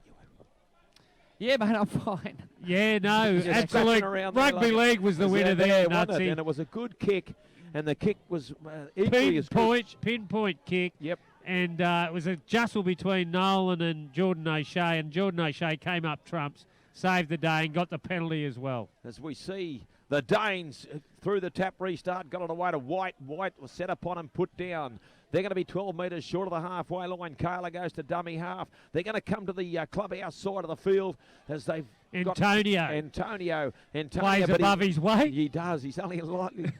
Yeah, mate, I'm fine. Yeah, no, Just absolute. backing around there Rugby like league was the Was winner there, wasn't it? Nutsy. And it was a good kick, and the kick was equally as good. Pinpoint kick. Yep. And it was a jostle between Nolan and Jordan O'Shea, and Jordan O'Shea came up trumps, saved the day, and got the penalty as well. As we see the Danes through the tap restart, got it away to White. White was set upon and put down. They're going to be 12 metres short of the halfway line. Kayla goes to dummy half. They're going to come to the clubhouse side of the field as they've Antonio plays above his weight. He does. He's only lightly.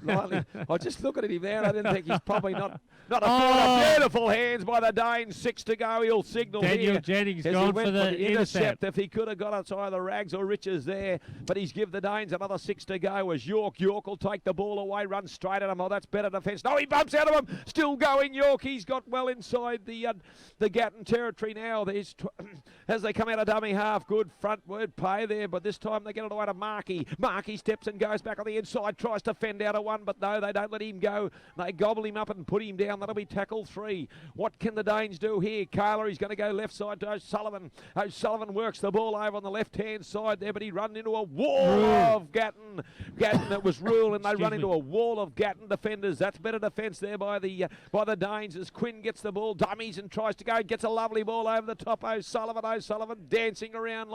I just looking at him there. I didn't think he's probably not a beautiful hands by the Danes. 6 to go. He'll signal Daniel here. Jennings as gone he went for the intercept. If he could have got it, it's either Rags or Riches there. But he's give the Danes another 6 to go as York. York will take the ball away, run straight at him. Oh, that's better defence. No, he bumps out of him. Still going, York. He's got well inside the Gatton territory now. There's as they come out of dummy half. Good frontward play there, but this time they get it away to Markey. Markey steps and goes back on the inside, tries to fend out a one, but no, they don't let him go. They gobble him up and put him down. That'll be tackle 3. What can the Danes do here? Carla, he's going to go left side to O'Sullivan. O'Sullivan works the ball over on the left-hand side there, but he run into a wall of Gatton. It was Rule, and they run into a wall of Gatton defenders. That's better defence there by the Danes as Quinn gets the ball, dummies and tries to go, gets a lovely ball over the top. O'Sullivan dancing around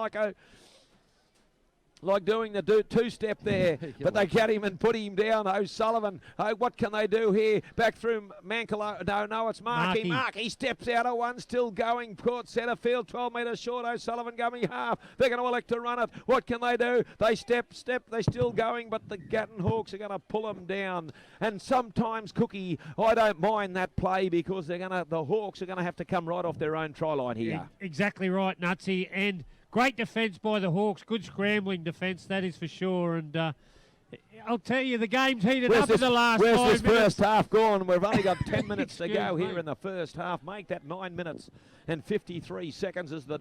like doing the two-step there, but they get him and put him down. O'Sullivan, what can they do here? Back through Mankala. No, it's Markey. Markey steps out of one, still going. Court centre field, 12 metres short. O'Sullivan going half. They're going to elect to run it. What can they do? They step. They're still going, but the Gatton Hawks are going to pull them down. And sometimes, Cookie, I don't mind that play because the Hawks are going to have to come right off their own try line here. Exactly right, Nutsy. And great defence by the Hawks. Good scrambling defence, that is for sure. And I'll tell you, the game's heated up in the last 5 minutes. Where's this first half gone? We've only got 10 minutes to go here in the first half. Make that 9 minutes and 53 seconds as the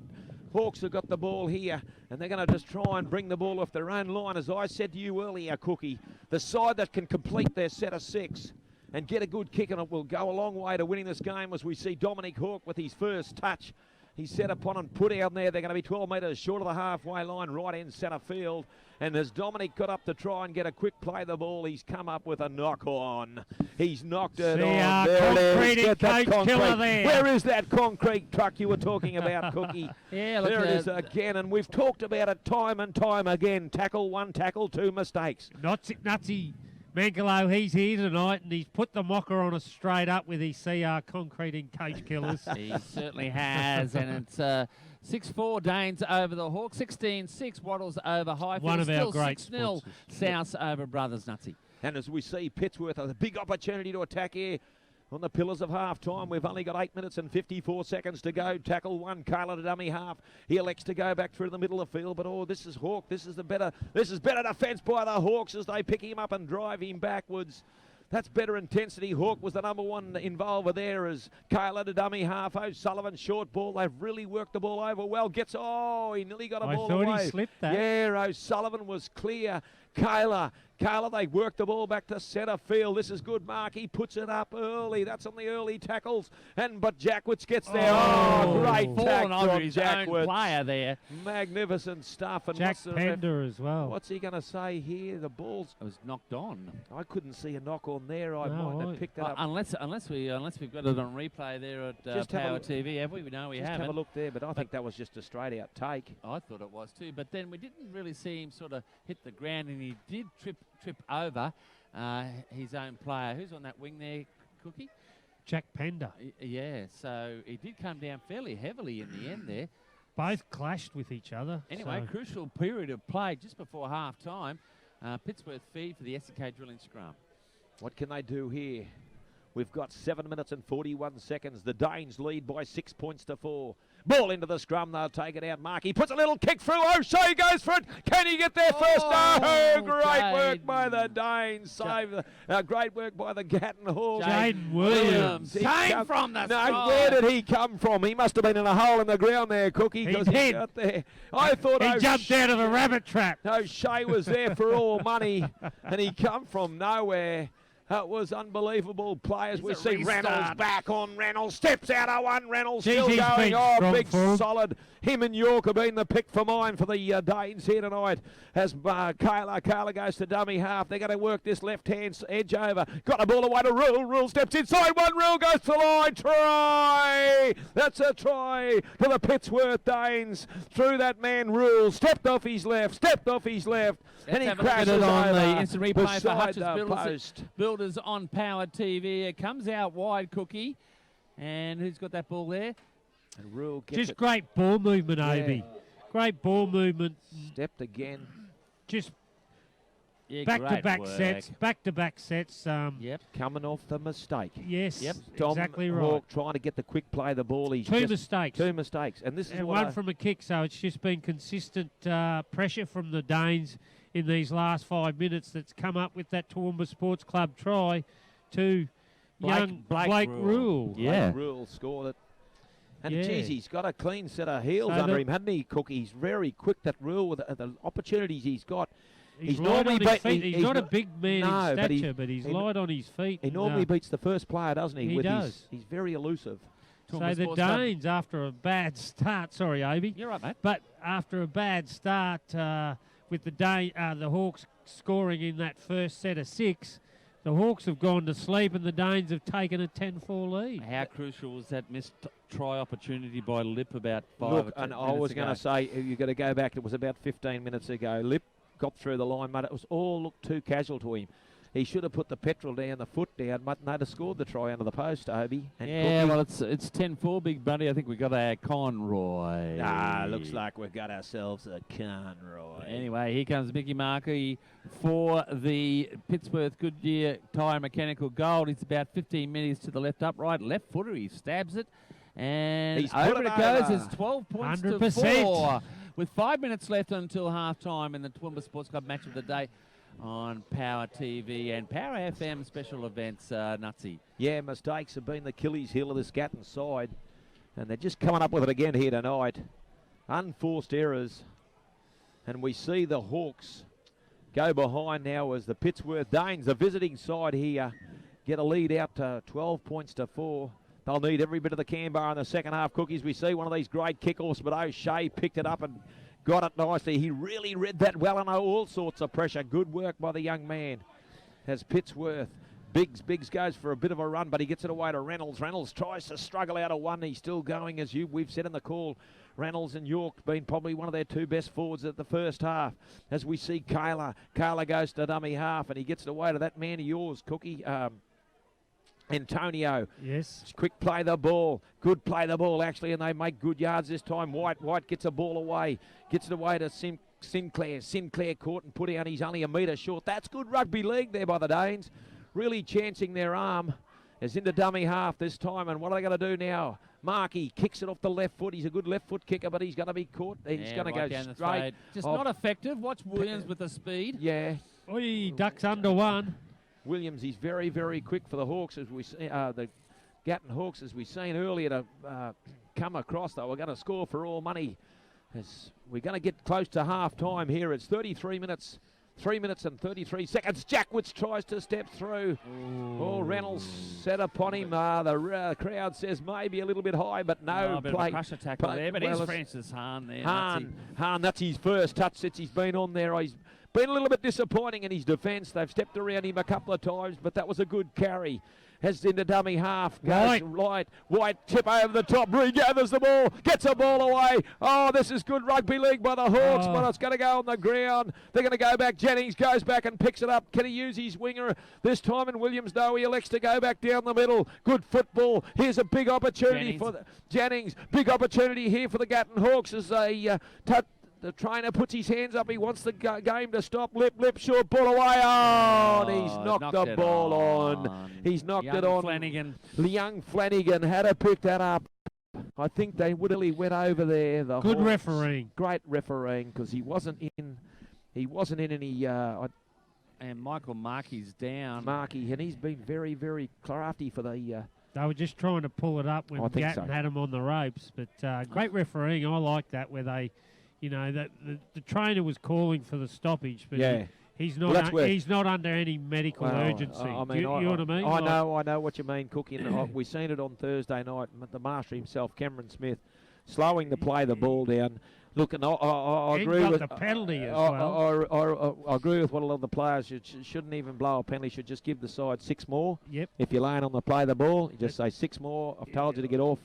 Hawks have got the ball here. And they're going to just try and bring the ball off their own line. As I said to you earlier, Cookie, the side that can complete their set of 6 and get a good kick on it will go a long way to winning this game, as we see Dominic Hawke with his first touch. He's set upon and put out there. They're going to be 12 metres short of the halfway line, right in centre field. And as Dominic got up to try and get a quick play of the ball, he's come up with a knock on. He's knocked it on. There it is. Get that concrete. Where is that concrete truck you were talking about, Cookie? Yeah, look, there it is again. And we've talked about it time and time again. Tackle 1, tackle 2 mistakes. Nutsy. Mankalo, he's here tonight, and he's put the mocker on us straight up with his CR concreting coach killers. He certainly has, and it's 6-4 Danes over the Hawks, 16-6 Wattles over Highfield. One of our great 6-0 South over Brothers Nutsy. And as we see Pittsworth, a big opportunity to attack here. On the pillars of half-time, we've only got 8 minutes and 54 seconds to go. Tackle 1, Carla to dummy half. He elects to go back through the middle of the field, but this is Hawke. This is better defence by the Hawks as they pick him up and drive him backwards. That's better intensity. Hawke was the number one involver there as Kayla to dummy half. O'Sullivan short ball. They've really worked the ball over well. He nearly got a ball away. I thought he slipped that. Yeah, O'Sullivan was clear. Kayla, they work the ball back to centre field. This is good, Mark. He puts it up early. That's on the early tackles. But Jackwitz gets there. Great tackle from Jackwitz. Player there. Magnificent stuff. And Jack Pender as well. What's he going to say here? The ball's... It was knocked on. I couldn't see a knock on there. I might have picked that up. Unless we've got it on replay there at Power TV, have we? No, we haven't. Have a look there, but I think that was just a straight-out take. I thought it was too, but then we didn't really see him sort of hit the ground, and he did trip over his own player. Who's on that wing there, Cookie. Jack Pender. Yeah, so he did come down fairly heavily in the end there. Both clashed with each other. Anyway, so crucial period of play just before half-time. Pittsworth feed for the SK drilling scrum. What can they do here? We've got 7 minutes and 41 seconds. The Danes lead by 6 points to 4. Ball into the scrum. They'll take it out. Markey puts a little kick through. O'Shea goes for it. Can he get there first? Oh, great work by the Danes. Save great work by the Gatton Hawks. Jaden Williams came from the No, side. where did he come from? He must have been in a hole in the ground there, Cookie, because he did. got there. I thought he jumped out of a rabbit trap. O'Shea was there for all money, and he come from nowhere. It was unbelievable play as we see restart. Reynolds back on Reynolds. Steps out of one. Reynolds Jeez, still he's going. been Oh, strong big forward. solid. Him and York have been the pick for mine for the Danes here tonight. As Kayla goes to dummy half. They're going to work this left-hand edge over. Got a ball away to Rule. Rule steps inside one. Rule goes to the line. Try! That's a try for the Pittsworth Danes. Through that man Rule. Stepped off his left. And he Let's have a look at crashes it on over the instant replay for beside Hutchins the Builders. post. Builders on Power TV. It comes out wide, Cookie. And who's got that ball there? And Rule gets Just it. great ball movement, Obi. Great ball movement. Stepped again. Just Yeah, back-to-back great work. sets. Back-to-back sets. Yep. Coming off the mistake. Yes, Yep. Tom exactly right. Hawke trying to get the quick play of the ball. He's Two just mistakes. Two mistakes. And this is And what one from a kick, so it's just been consistent pressure from the Danes in these last 5 minutes that's come up with that Toowoomba Sports Club try to young Blake Rule. Yeah. Rule scored it. And Yeah. geez, he's got a clean set of heels So under the- him, hasn't he, Cook? He's very quick, that Rule, with the opportunities he's got. He's He's light normally on his beat- feet. he's He's not a not- big man No, in but he- stature, but he's he- light on his feet. He and, normally beats the first player, doesn't he? he with does. He's very elusive. So Toowoomba the Sports Club. Danes, after a bad start, sorry, Obi, You're right, mate. but after a bad start with the Hawks scoring in that first set of 6, the Hawks have gone to sleep and the Danes have taken a 10-4 lead. How crucial was that missed try opportunity by Lip about 5 Look, or 10 and I minutes was going to ago? say, you've got to go back, it was about 15 minutes ago. Lip got through the line, but it was all looked too casual to him. He should have put the petrol down, the foot down, but they'd have scored the try under the post, Obi. And Yeah, Cookie. well, it's 10-4, big buddy. I think we got our Conroy. Looks like we've got ourselves a Conroy. Anyway, here comes Mickey Markey for the Pittsworth Goodyear Tyre Mechanical Gold. It's about 15 metres to the left upright. Left footer, he stabs it. And He's put over it it goes. over. It's 12 points to 100%. 4. With 5 minutes left until half-time in the Toowoomba Sports Club match of the day on Power TV and Power FM special events, Nutsy. Yeah, mistakes have been the Achilles heel of this Gatton side, and they're just coming up with it again here tonight. Unforced errors, and we see the Hawks go behind now as the Pittsworth Danes, the visiting side here, get a lead out to 12 points to 4. They'll need every bit of the can bar in the second half, Cookies. We see one of these great kickoffs, but O'Shea picked it up and got it nicely. He really read that well and all sorts of pressure. Good work by the young man. As Pittsworth, Biggs goes for a bit of a run, but he gets it away to Reynolds. Reynolds tries to struggle out of one. He's still going, as we've said in the call. Reynolds and York been probably one of their two best forwards at the first half. As we see Kayla goes to dummy half, and he gets it away to that man of yours, Cookie. Antonio. Yes. Quick play the ball. Good play the ball, actually, and they make good yards this time. White gets a ball away. Gets it away to Sinclair. Sinclair caught and put out. He's only a metre short. That's good rugby league there by the Danes. Really chancing their arm. Is into dummy half this time, and what are they going to do now? Markey kicks it off the left foot. He's a good left foot kicker, but he's going to be caught. He's going to go down the straight. fade. Just off. not effective. Watch Williams with the speed. Yeah. Oh, he ducks under one. Williams, he's very, very quick for the Hawks, as we see, the Gatton Hawks, as we've seen earlier, to come across. Though we're going to score for all money, as we're going to get close to half time here. It's 33 minutes. 3 minutes and 33 seconds. Jackwitz tries to step through. Oh, Reynolds set upon him. The crowd says maybe a little bit high, but no A bit of play. a crusher tackle there, but well, here's it's Francis Hahn there. Hahn, that's his first touch since he's been on there. He's been a little bit disappointing in his defence. They've stepped around him a couple of times, but that was a good carry. Has into dummy half. Goes right. White tip over the top. Regathers the ball. Gets the ball away. Oh, this is good rugby league by the Hawks, but it's going to go on the ground. They're going to go back. Jennings goes back and picks it up. Can he use his winger this time? And Williams, no, he elects to go back down the middle. Good football. Here's a big opportunity for Jennings. Big opportunity here for the Gatton Hawks as the trainer puts his hands up. He wants the game to stop. Lip, short ball away. Oh, and he's knocked the ball on. He's knocked it on. Flanagan. Young Flanagan had to pick that up. I think they really went over there. The Good Hawks. refereeing. Great refereeing because he wasn't in any. And Michael Markey's down. Markey, and he's been very, very crafty for the. They were just trying to pull it up when Gatton had him on the ropes. But great refereeing. I like that where they. You know, that the trainer was calling for the stoppage, but he's not he's not under any medical urgency. I mean, you know what I mean? I know what you mean, Cookie. We've seen it on Thursday night. The master himself, Cameron Smith, slowing the play the ball down. Look, and I agree with the penalty as well. I agree with what a lot of the players shouldn't even blow a penalty. Should just give the side 6 more. Yep. If you're laying on the play the ball, you just say 6 more. I've told you to get off.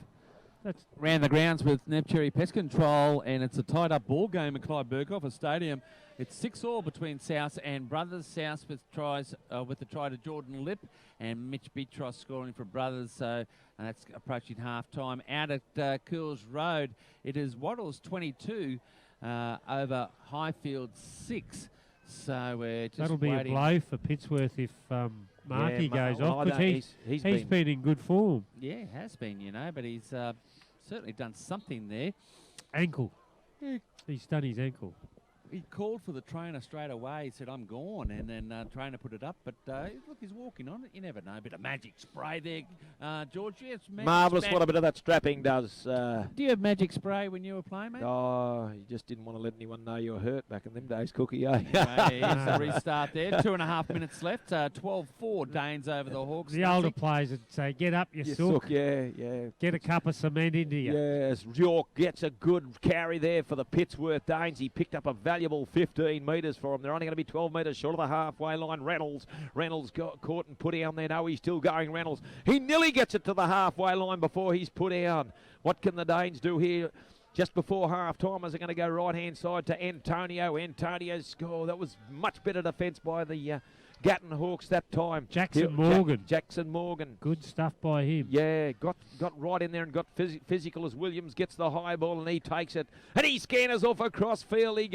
That's ran the grounds with Neptune Pest Control, and it's a tied-up ball game at Clive Burkhoff Stadium. It's 6-all between South and Brothers. South with tries with the try to Jordan Lip, and Mitch Beatros scoring for Brothers. So that's approaching half-time. Out at Cools Road, it is Waddles 22 over Highfield 6. So we're just that'll be waiting. A blow for Pittsworth if Markey goes off, because he's been in good form. Yeah, has been, you know, but he's certainly done something there. Ankle. He's done his ankle. He called for the trainer straight away. He said, I'm gone. And then trainer put it up. But look, he's walking on it. You never know. A bit of magic spray there, George. Yes, marvellous what a bit of that strapping does. Do you have magic spray when you were playing, mate? Oh, you just didn't want to let anyone know you were hurt back in them days, Cookie. Eh? Here's the restart there. 2.5 minutes left. 12-4 Danes over the Hawks. The older players would say, get up, you sook. Yeah. Get a cup of cement into you. Yes, York gets a good carry there for the Pittsworth Danes. He picked up a valuable 15 metres for him. They're only going to be 12 metres short of the halfway line. Reynolds got caught and put down there. No, he's still going, Reynolds. He nearly gets it to the halfway line before he's put down. What can the Danes do here? Just before half-time, as they're going to go right-hand side to Antonio. Antonio's score. That was much better defence by the Gatton Hawks that time. Jackson Morgan. Jackson Morgan. Good stuff by him. Yeah, got right in there and got physical as Williams gets the high ball and he takes it. And he scanners off across field. He's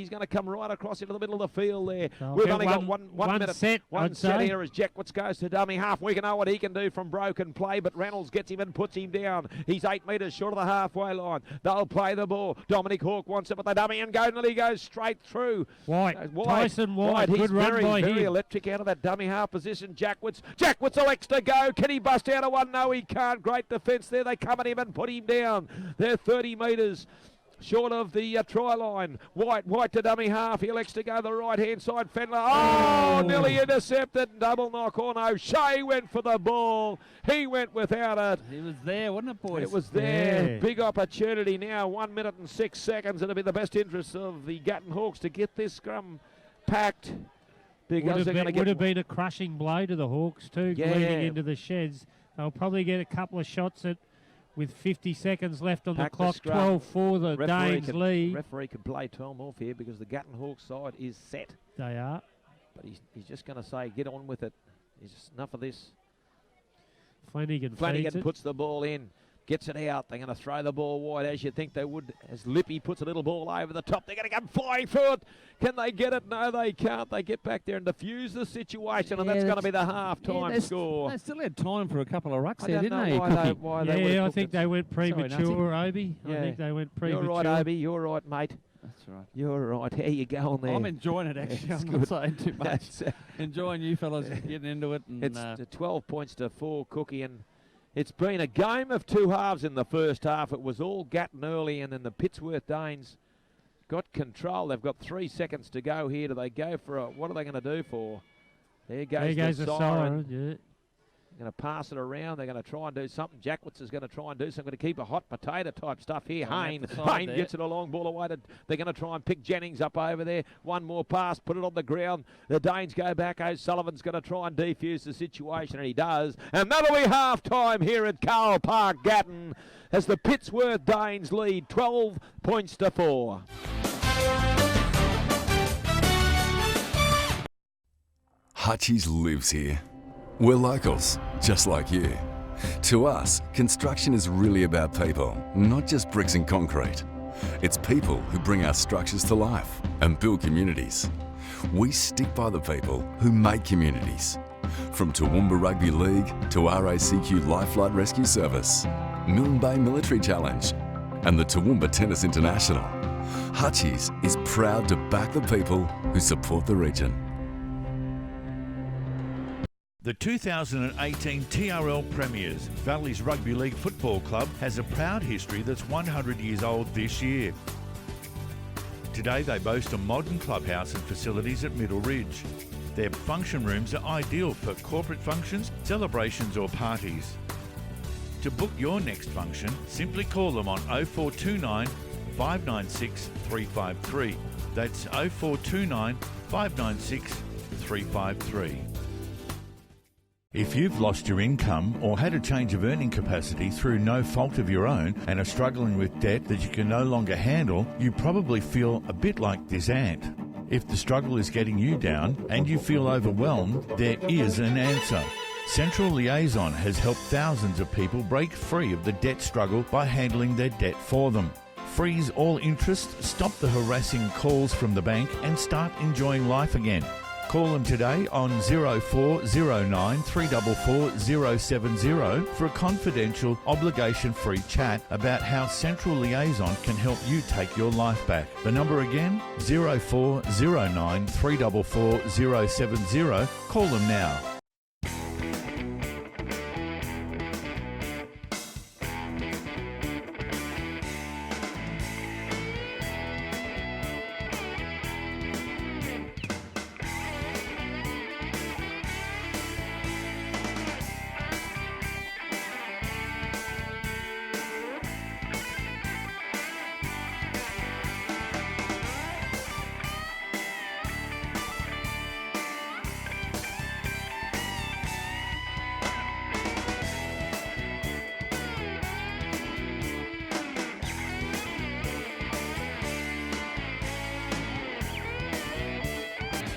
going to come right across into the middle of the field there. We've only got one minute. One set here as Jackwitz goes to dummy half. We can know what he can do from broken play, but Reynolds gets him and puts him down. He's 8 metres short of the halfway line. They'll play the ball. Dominic Hawke wants it, but the dummy and he goes straight through. Tyson White. He's good run by very him. electric out of that dummy half position. Jackwitz elects to go. Can he bust out of one? No, he can't. Great defence there. They come at him and put him down. They're 30 metres short of the try line. White to dummy half. He elects to go the right-hand side. Fendler. Oh, nearly intercepted. Double knock on. O'Shea went for the ball. He went without it. He was there, wasn't it, boys? It was there. Yeah. Big opportunity now. 1 minute and 6 seconds. It'll be the best interest of the Gatton Hawks to get this scrum packed. Would have been a crushing blow to the Hawks too, leading into the sheds. They'll probably get a couple of shots at with 50 seconds left on the clock. 12-4 the Danes lead. Referee can play time off here because the Gatton Hawks side is set. They are. But he's just going to say, get on with it. He's just enough of this. Flanagan puts the ball in. Gets it out. They're going to throw the ball wide as you think they would. As Lippy puts a little ball over the top. They're going to come flying through it. Can they get it? No, they can't. They get back there and defuse the situation, and that's going to be the half-time score. They still had time for a couple of rucks there, didn't they? Why I think they went premature, Obi. I think they went premature. You're right, Obi. You're right, mate. That's right. You're right. How you going there? I'm enjoying it, actually. I'm not saying too much. Enjoying you fellas getting into it. And, it's 12 points to 4, Cookie, and it's been a game of two halves in the first half. It was all Gatton early, and then the Pittsworth Danes got control. They've got 3 seconds to go here. Do they go for what are they going to do for? There goes the siren. Going to pass it around. They're going to try and do something. Jackwitz is going to try and do something. Going to keep a hot potato type stuff here. Hayne gets it a long ball away. They're going to try and pick Jennings up over there. One more pass, put it on the ground. The Danes go back. O'Sullivan's going to try and defuse the situation, and he does. And that'll be half time here at Carl Park, Gatton, as the Pittsworth Danes lead 12 points to 4. Hutchie's lives here. We're locals, just like you. To us, construction is really about people, not just bricks and concrete. It's people who bring our structures to life and build communities. We stick by the people who make communities. From Toowoomba Rugby League to RACQ Lifelight Rescue Service, Milne Bay Military Challenge, and the Toowoomba Tennis International, Hutchie's is proud to back the people who support the region. The 2018 TRL Premiers, Valleys Rugby League Football Club, has a proud history that's 100 years old this year. Today they boast a modern clubhouse and facilities at Middle Ridge. Their function rooms are ideal for corporate functions, celebrations or parties. To book your next function, simply call them on 0429 596 353. That's 0429 596 353. If you've lost your income or had a change of earning capacity through no fault of your own and are struggling with debt that you can no longer handle, you probably feel a bit like this ant. If the struggle is getting you down and you feel overwhelmed, there is an answer. Central Liaison has helped thousands of people break free of the debt struggle by handling their debt for them. Freeze all interest, stop the harassing calls from the bank and start enjoying life again. Call them today on 0409 344 070 for a confidential, obligation-free chat about how Central Liaison can help you take your life back. The number again, 0409 344 070. Call them now.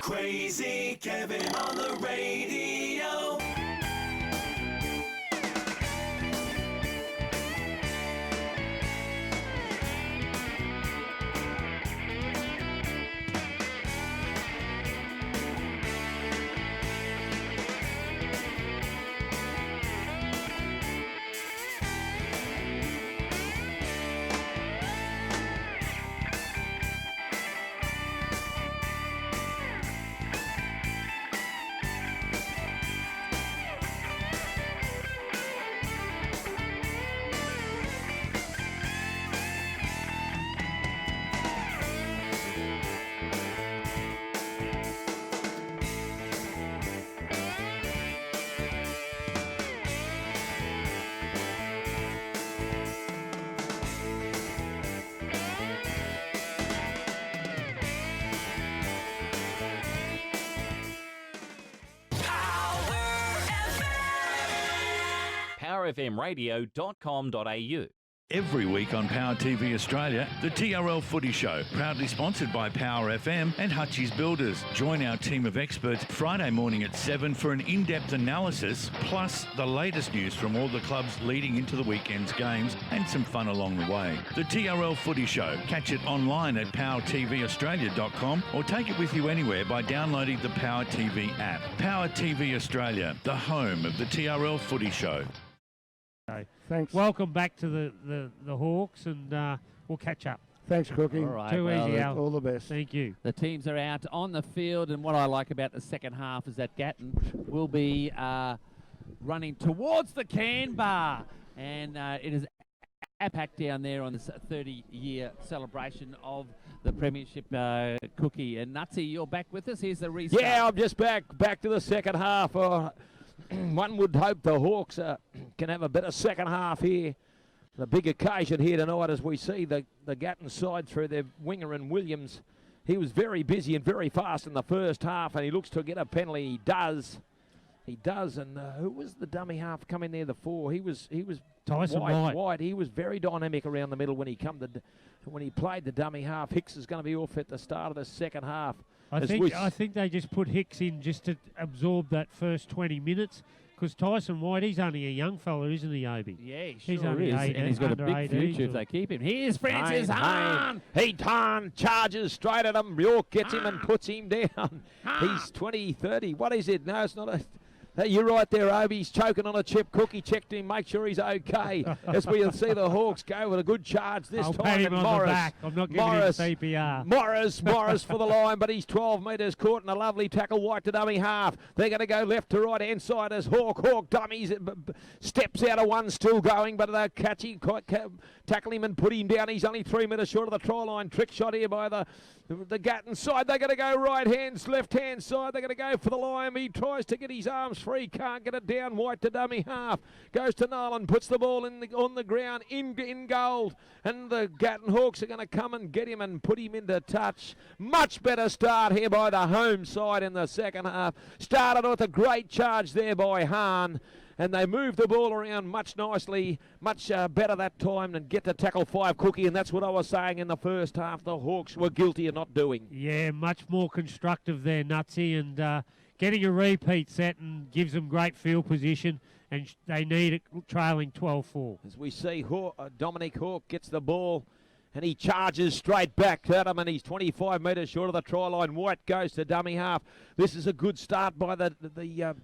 Crazy Kevin on the radio. powerfmradio.com.au. Every week on Power TV Australia, the TRL Footy Show, proudly sponsored by Power FM and Hutchie's Builders. Join our team of experts Friday morning at 7 for an in-depth analysis, plus the latest news from all the clubs leading into the weekend's games and some fun along the way. The TRL Footy Show. Catch it online at powertvaustralia.com or take it with you anywhere by downloading the Power TV app. Power TV Australia, the home of the TRL Footy Show. Thanks. Welcome back to the Hawks, and we'll catch up. Thanks, Cookie. All right, Too easy, Al. All the best. Thank you. The teams are out on the field, and what I like about the second half is that Gatton will be running towards the can bar, and it is packed down there on this 30-year celebration of the Premiership. Cookie and Nutsy, you're back with us. Here's the restart. Yeah, I'm just back to the second half. one would hope the Hawks can have a better second half here. The big occasion here tonight as we see the Gatton side through their winger and Williams. He was very busy and very fast in the first half, and he looks to get a penalty. He does. He does. And who was the dummy half coming there? The 4. He was Tyson White. He was very dynamic around the middle when he played the dummy half. Hicks is going to be off at the start of the second half. I think they just put Hicks in just to absorb that first 20 minutes. Because Tyson White, he's only a young fella, isn't he, Obi? Yeah, he's sure only is. 18, And he's got a big 18, future if they keep him. Here's Francis Hahn. He charges straight at him. York gets him and puts him down. He's 20, 30. What is it? No, it's not a... You're right there, Obi. He's choking on a chip. Cookie checked him, make sure he's okay. As we see the Hawks go with a good charge this I'll time. pat him and on the back. I'm not giving him CPR. Morris for the line, but he's 12 metres caught in a lovely tackle. White to dummy half. They're going to go left to right hand side as Hawk dummies. Steps out of one, still going, but they're catching, tackle him and put him down. He's only 3 metres short of the try line. Trick shot here by the Gatton side. They're going to go right hands, left hand side. They're going to go for the line. He tries to get his arms free, can't get it down. White to dummy half, goes to Nolan, puts the ball on the ground in gold, and the Gatton Hawks are going to come and get him and put him into touch. Much better start here by the home side in the second half. Started with a great charge there by Hahn, and they moved the ball around much nicely, much better that time than get to tackle 5 Cookie, and that's what I was saying in the first half. The Hawks were guilty of not doing. Yeah, much more constructive there, Nutsy, and getting a repeat set and gives them great field position, and they need it trailing 12-4. As we see, Dominic Hawke gets the ball, and he charges straight back at him, and he's 25 metres short of the try line. White goes to dummy half. This is a good start by the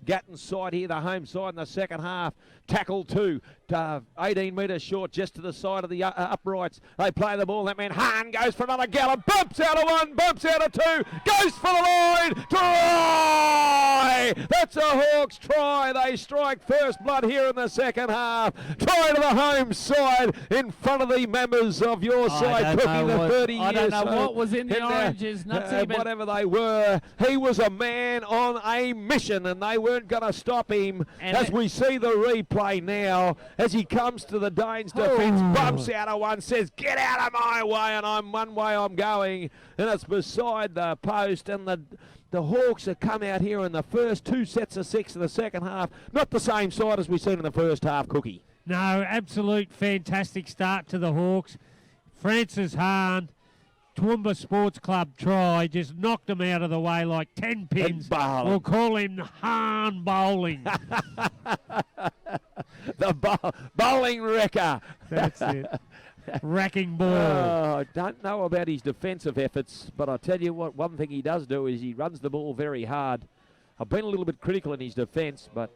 Gatton side here, the home side in the second half. Tackle 2, 18 metres short, just to the side of the uprights. They play the ball. That man Hahn goes for another gallop. Bumps out of 1, bumps out of 2, goes for the line. Try! That's a Hawks try. They strike first blood here in the second half. Try to the home side in front of the members of your side. Cooking the 30 years. I don't know what was in the oranges, Nutsy, whatever they were. He was a man on a mission, and they weren't going to stop him. And as we see the replay now, as he comes to the Danes' defence, bumps out of 1, says, "Get out of my way," and I'm one way I'm going, and it's beside the post, and the Hawks have come out here in the first 2 sets of 6 in the second half. Not the same side as we've seen in the first half, Cookie. No, absolute fantastic start to the Hawks. Francis Hahn, Toowoomba Sports Club try, just knocked him out of the way like 10 pins. We'll call him Hahn Bowling. The bowling wrecker. That's it. Wrecking ball. I don't know about his defensive efforts, but I tell you what, one thing he does do is he runs the ball very hard. I've been a little bit critical in his defence, but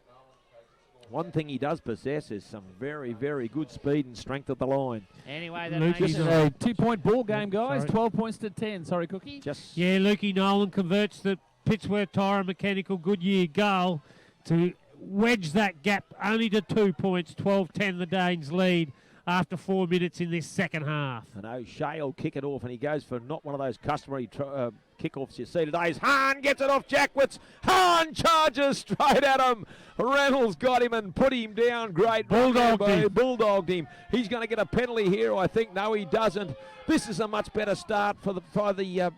one thing he does possess is some very, very good speed and strength at the line. Anyway, that Lukey's makes it a 2-point ball game, guys. Sorry. 12 points to 10. Sorry, Cookie. Yeah, Lukey Nolan converts the Pittsworth Tyre and Mechanical Goodyear goal to wedge that gap only to 2 points. 12-10 the Danes lead after 4 minutes in this second half. And O'Shea will kick it off, and he goes for not one of those customary kickoffs you see today. Hahn gets it off Jackwitz. Hahn charges straight at him. Reynolds got him and put him down. Great. Bulldogged him. He's going to get a penalty here, I think. No, he doesn't. This is a much better start for the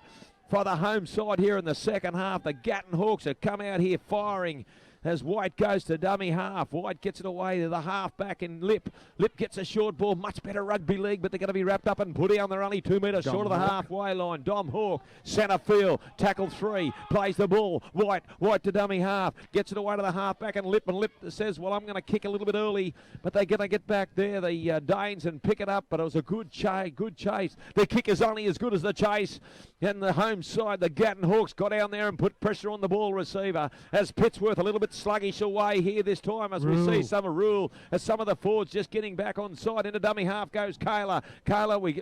home side here in the second half. The Gatton Hawks have come out here firing as White goes to dummy half. White gets it away to the half back in Lip. Lip gets a short ball. Much better rugby league, but they're going to be wrapped up and put down. They're only 2 metres short of the halfway line. Dom Hawke, centre field, tackle 3, plays the ball. White to dummy half, gets it away to the half back and Lip says, well, I'm going to kick a little bit early, but they're going to get back there, the Danes, and pick it up, but it was a good chase. The kick is only as good as the chase. And the home side, the Gatton Hawks, got down there and put pressure on the ball receiver as Pittsworth a little bit sluggish away here this time as we see some of Rule as some of the forwards just getting back on side. Into dummy half goes Kayla. Kayla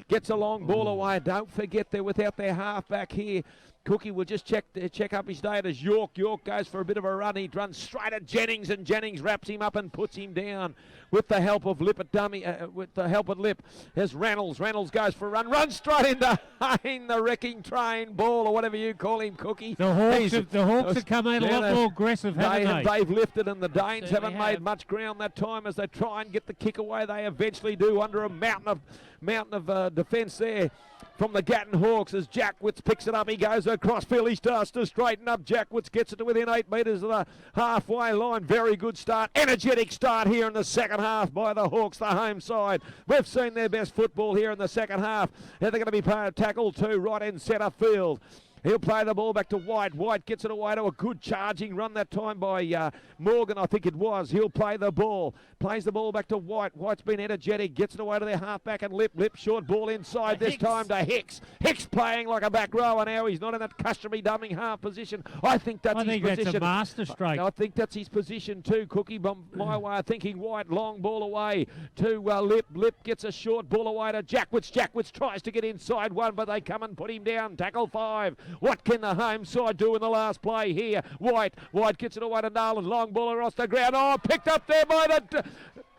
gets a long ball away. Don't forget they're without their half back here. Cookie will just check up his date as York. York goes for a bit of a run. He runs straight at Jennings, and Jennings wraps him up and puts him down with the help of Lip at dummy. With the help of Lip, there's Reynolds. Reynolds goes for a run. Runs straight into Hayne, the wrecking train ball, or whatever you call him, Cookie. The Hawks have come out a lot more aggressive, haven't they? They've lifted, and the Danes haven't Certainly made much ground that time as they try and get the kick away. They eventually do under a mountain of defence there from the Gatton Hawks as Jackwitz picks it up. He goes across field. He starts to straighten up. Jackwitz gets it to within 8 metres of the halfway line. Very good start. Energetic start here in the second half by the Hawks, the home side. We've seen their best football here in the second half. They're going to be tackled too right in centre field. He'll play the ball back to White. White gets it away to a good charging run that time by Morgan, I think it was. He'll play the ball. Plays the ball back to White. White's been energetic. Gets it away to their halfback and Lip. Lip short ball inside this time to Hicks. Hicks playing like a back rower now. He's not in that customary dumbing half position. I think that's his position. That's a master stroke. I think that's his position too, Cookie. But my way of thinking, White, long ball away to Lip. Lip gets a short ball away to Jackwitz. Jackwitz tries to get inside one, but they come and put him down. Tackle 5. What can the home side do in the last play here? White gets it away to Nolan. Long ball across the ground. Oh, picked up there by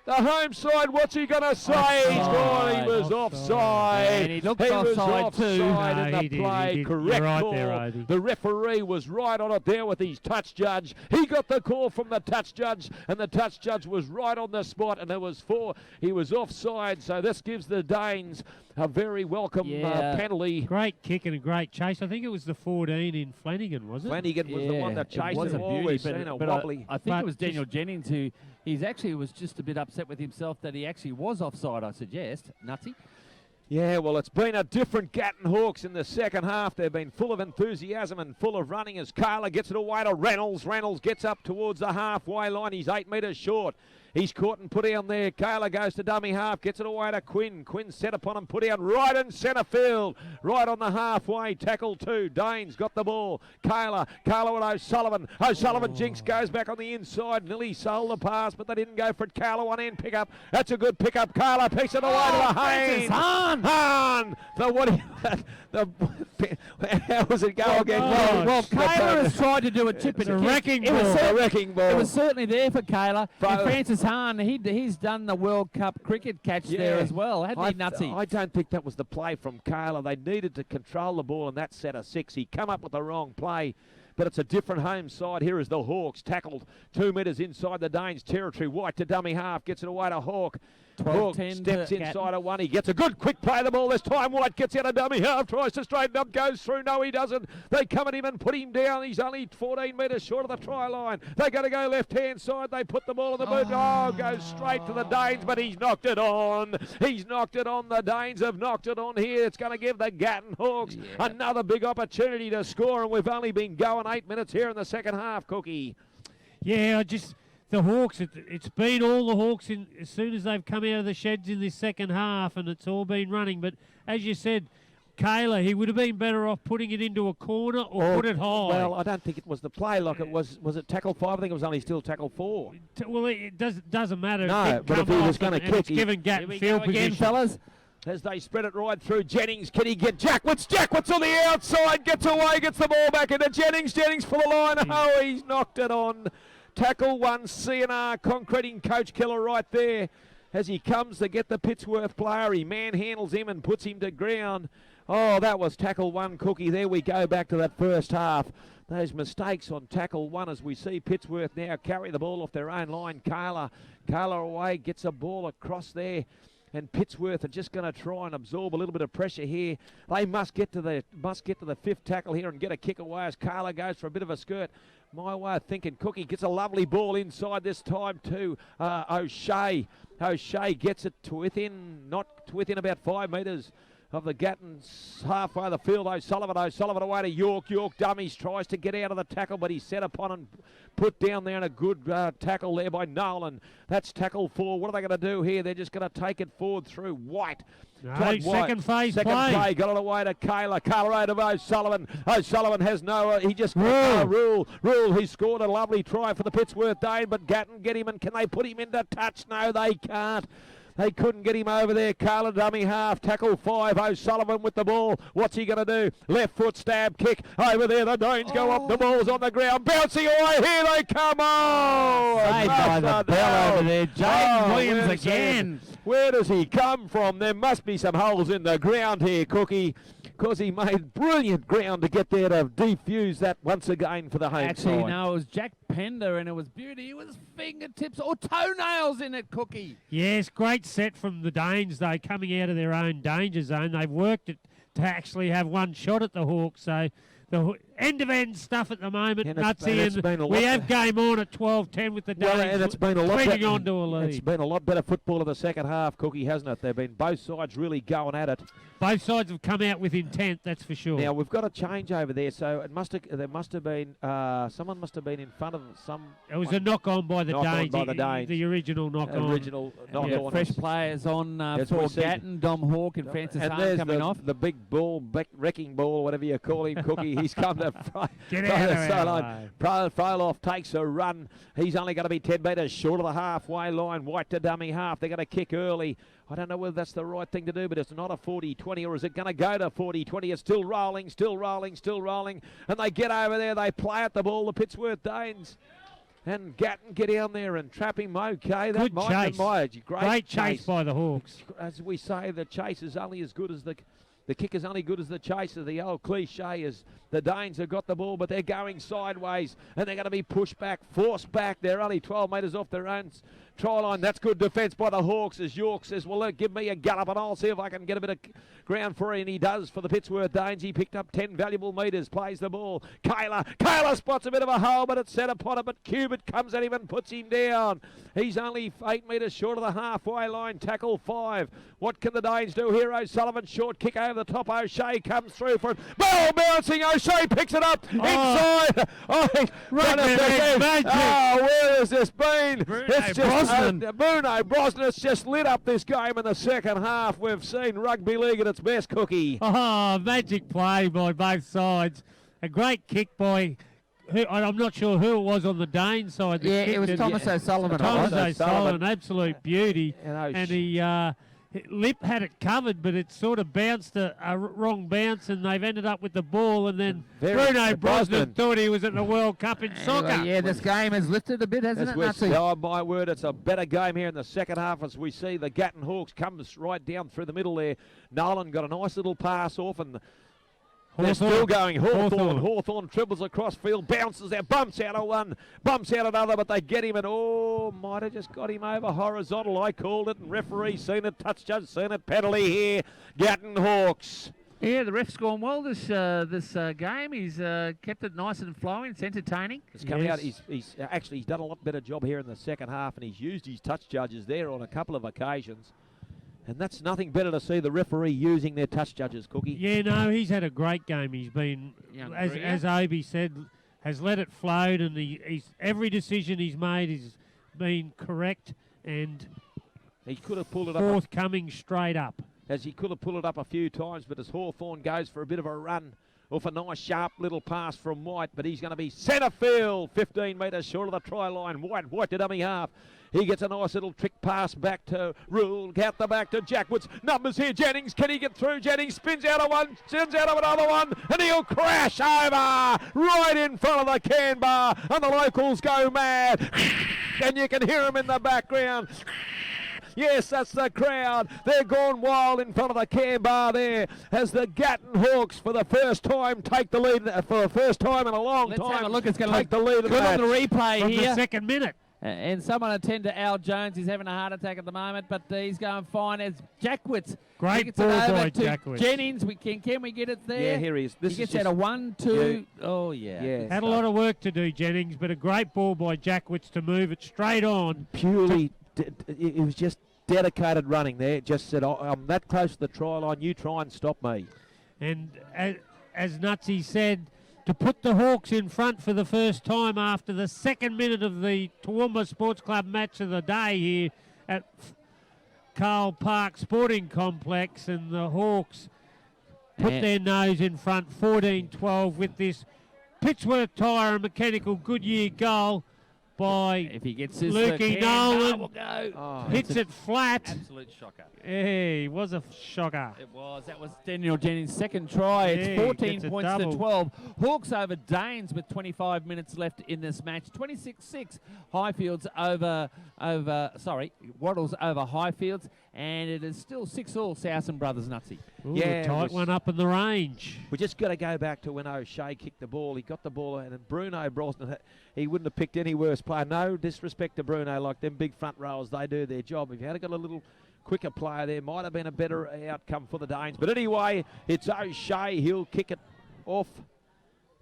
the home side. What's he going to say? He was offside. And he looked was offside too. in the play. Correct right call. there, The referee was right on it there with his touch judge. He got the call from the touch judge, and the touch judge was right on the spot, and there was 4. He was offside, so this gives the Danes a very welcome penalty. Great kick and a great chase. I think it was the 14 in Flanagan, was it? Flanagan was the one that chased it. the ball. We've seen a wobbly. I think it was Daniel Jennings who was just a bit upset with himself that he actually was offside, I suggest. Nutsy. Yeah, well, it's been a different Gatton Hawks in the second half. They've been full of enthusiasm and full of running as Carla gets it away to Reynolds. Reynolds gets up towards the halfway line. He's 8 metres short. He's caught and put down there. Kayla goes to dummy half, gets it away to Quinn. Quinn set upon him, put down right in centre field, right on the halfway. Tackle 2. Danes got the ball. Kayla with O'Sullivan. O'Sullivan jinx goes back on the inside. Nearly sold the pass, but they didn't go for it. Kayla one end pick up. That's a good pick up. Kayla picks it away to the Haynes. Hahn. How was it go again? Well, Kayla has tried to do a tip and a wrecking ball. A wrecking ball. It was certainly there for Kayla. And Francis Hahn, he's done the World Cup cricket catch there as well, hadn't he, Nutsy? I don't think that was the play from Kayla. They needed to control the ball in that set of 6. He come up with the wrong play. But it's a different home side. Here is the Hawks, tackled 2 metres inside the Danes' territory. White to dummy half, gets it away to Hawk. Hawk steps inside of 1. He gets a good quick play of the ball this time. White gets out of dummy half, tries to straighten up, goes through. No, he doesn't. They come at him and put him down. He's only 14 metres short of the try line. They got to go left-hand side. They put the ball in the boot. Oh, goes straight to the Danes, but he's knocked it on. He's knocked it on. The Danes have knocked it on here. It's going to give the Gatton Hawks another big opportunity to score, and we've only been going 8 minutes here in the second half, Cookie. Yeah, the Hawks, it's been all the Hawks as soon as they've come out of the sheds in this second half, and it's all been running. But as you said, Kayla, he would have been better off putting it into a corner or put it high. Well, I don't think it was the play. Like it was it tackle 5? I think it was only still tackle 4. Well, it doesn't matter. No, but if he was going to kick, it's given Gatton field position. Again, fellas. As they spread it right through Jennings. Can he get Jackwitz? Jackwitz on the outside. Gets away. Gets the ball back into Jennings. Jennings for the line. Oh, he's knocked it on. Tackle 1, CNR concreting Coach Keller right there. As he comes to get the Pittsworth player, he manhandles him and puts him to ground. Oh, that was tackle 1, Cookie. There we go back to that first half. Those mistakes on tackle 1 as we see Pittsworth now carry the ball off their own line. Kayla away, gets a ball across there. And Pittsworth are just going to try and absorb a little bit of pressure here. They must get to the 5th tackle here and get a kick away as Kayla goes for a bit of a skirt. My way of thinking, Cookie gets a lovely ball inside this time to O'Shea. O'Shea gets it to within about 5 metres of the Gattons halfway of the field. O'Sullivan away to York. York dummies, tries to get out of the tackle, but he's set upon and put down there, and a good tackle there by Nolan. That's tackle 4. What are they going to do here? They're just going to take it forward through White. Second phase play. Got it away to Kayla. Kayla out of O'Sullivan. O'Sullivan has no... he just... Rule. He scored a lovely try for the Pittsworth Dane, but Gatton get him, and can they put him into touch? No, they can't. They couldn't get him over there. Carlin dummy half. Tackle 5. O'Sullivan with the ball. What's he going to do? Left foot stab kick. Over there. The Danes go up. The ball's on the ground. Bouncing away. Here they come. Saved by the bell over there. Jaden Williams again. Where does he come from? There must be some holes in the ground here, Cookie, because he made brilliant ground to get there to defuse that once again for the home Actually, side. no, it was Jack Pender, and it was beauty. It was fingertips or toenails in it, Cookie. Yes, great set from the Danes, though, coming out of their own danger zone. They've worked it to actually have one shot at the Hawks, so the end-of-end stuff at the moment, Nutsy, and we have game on at 12-10 with the Danes, Well, and it's been a lot better, on to a lead. It's been a lot better football in the second half, Cookie, hasn't it? They've been both sides really going at it. Both sides have come out with intent, that's for sure. Now, we've got a change over there, so there must have been, someone must have been in front of some... It was a knock-on by the Danes, the original knock-on. Original knock-on. Fresh players on for Gatton, Dom Hawke and Francis Hart coming off. The big ball, wrecking ball, whatever you call him, Cookie. He's come to Get out of the sideline. Froloff takes a run. He's only going to be 10 metres short of the halfway line. White to dummy half. They're going to kick early. I don't know whether that's the right thing to do, but it's not a 40-20, or is it going to go to 40-20? It's still rolling, still rolling, still rolling. And they get over there. They play at the ball, the Pittsworth Danes. And Gatton get down there and trap him okay. Good chase. Great chase by the Hawks. As we say, the chase is only as good as the kick is only good as the chaser. The old cliche is the Danes have got the ball, but they're going sideways, and they're going to be pushed back, forced back. They're only 12 metres off their own try line. That's good defence by the Hawks, as York says, well, look, give me a gallop and I'll see if I can get a bit of ground for you. And he does for the Pittsworth Danes. He picked up 10 valuable metres, plays the ball. Kayla spots a bit of a hole, but it's set upon it, but Cubit comes at him and puts him down. He's only 8 metres short of the halfway line. Tackle 5. What can the Danes do here? O'Sullivan, short kick over the top. O'Shea comes through for it. Ball bouncing. O'Shea picks it up inside. Where has this been? Bruno Brosnan has just lit up this game in the second half. We've seen rugby league at its best, Cookie. Oh, magic play by both sides. A great kick by... I'm not sure who it was on the Dane side. Yeah, it was Thomas O'Sullivan. Thomas O'Sullivan, absolute beauty. And he... Lip had it covered, but it sort of bounced a wrong bounce, and they've ended up with the ball. And then Bruno Brosnan thought he was at the World Cup in soccer. Yeah, this game has lifted a bit, hasn't it? Oh, my word, it's a better game here in the second half as we see the Gatton Hawks comes right down through the middle there. Nolan got a nice little pass off, and they're still going. Hawthorn dribbles across field, bounces there, bumps out of one, bumps out another, but they get him, and might have just got him over horizontal. I called it, and referee seen it, touch judge seen it, penalty here, Gatton Hawks. Yeah, the ref's gone well this game. He's kept it nice and flowing. It's entertaining. It's coming out. He's done a lot better job here in the second half, and he's used his touch judges there on a couple of occasions. And that's nothing better to see the referee using their touch judges, Cookie. Yeah, no, he's had a great game. He's been, as Obi said, has let it float, and he's every decision he's made has been correct, and he could have pulled it up. Forthcoming straight up. As he could have pulled it up a few times, but as Hawthorn goes for a bit of a run, off a nice sharp little pass from White, but he's going to be centre field, 15 metres short of the try line. White to dummy half. He gets a nice little trick pass back to Rule, out the back to Jackwoods. Numbers here, Jennings, can he get through? Jennings spins out of one, spins out of another one, and he'll crash over right in front of the can bar, and the locals go mad. And you can hear him in the background. Yes, that's the crowd. They're gone wild in front of the can bar there as the Gatton Hawks for the first time take the lead, for the first time in a long time. Let's have a look. It's going to take the lead good on the replay from here. The second minute. And someone attend to Al Jones. He's having a heart attack at the moment, but he's going fine as Jackwoods. Great ball by Jackwoods. Jennings, can we get it there? Yeah, here he is. He gets out a 1, 2. Yeah. Oh, yeah. Had a lot of work to do, Jennings, but a great ball by Jackwoods to move it straight on. Purely, it was just dedicated running there. Just said, I'm that close to the try line, you try and stop me. And as Nutsy said, to put the Hawks in front for the first time after the second minute of the Toowoomba Sports Club match of the day here at Carl Park Sporting Complex, and the Hawks put their nose in front 14-12 with this Pittsworth Tyre and Mechanical Goodyear goal. by If he gets this, Lukey Nolan. will go. Oh, Hits it flat. Absolute shocker. Hey, was a shocker. It was. That was Daniel Jennings' second try. Yeah, It's 14 gets a points double. to 12. Hawks over Danes with 25 minutes left in this match. 26-6. Highfields Waddles over Highfields. And it is still 6-all, Southern Brothers Nutsy. Ooh, Yeah, a it tight was- one up in the range. we just got to go back to when O'Shea kicked the ball. He got the ball, and then Bruno Brosnan, he wouldn't have picked any worse player. No disrespect to Bruno, like them big front rowers, they do their job. If you had got a little quicker player there, might have been a better outcome for the Danes. But anyway, it's O'Shea. He'll kick it off.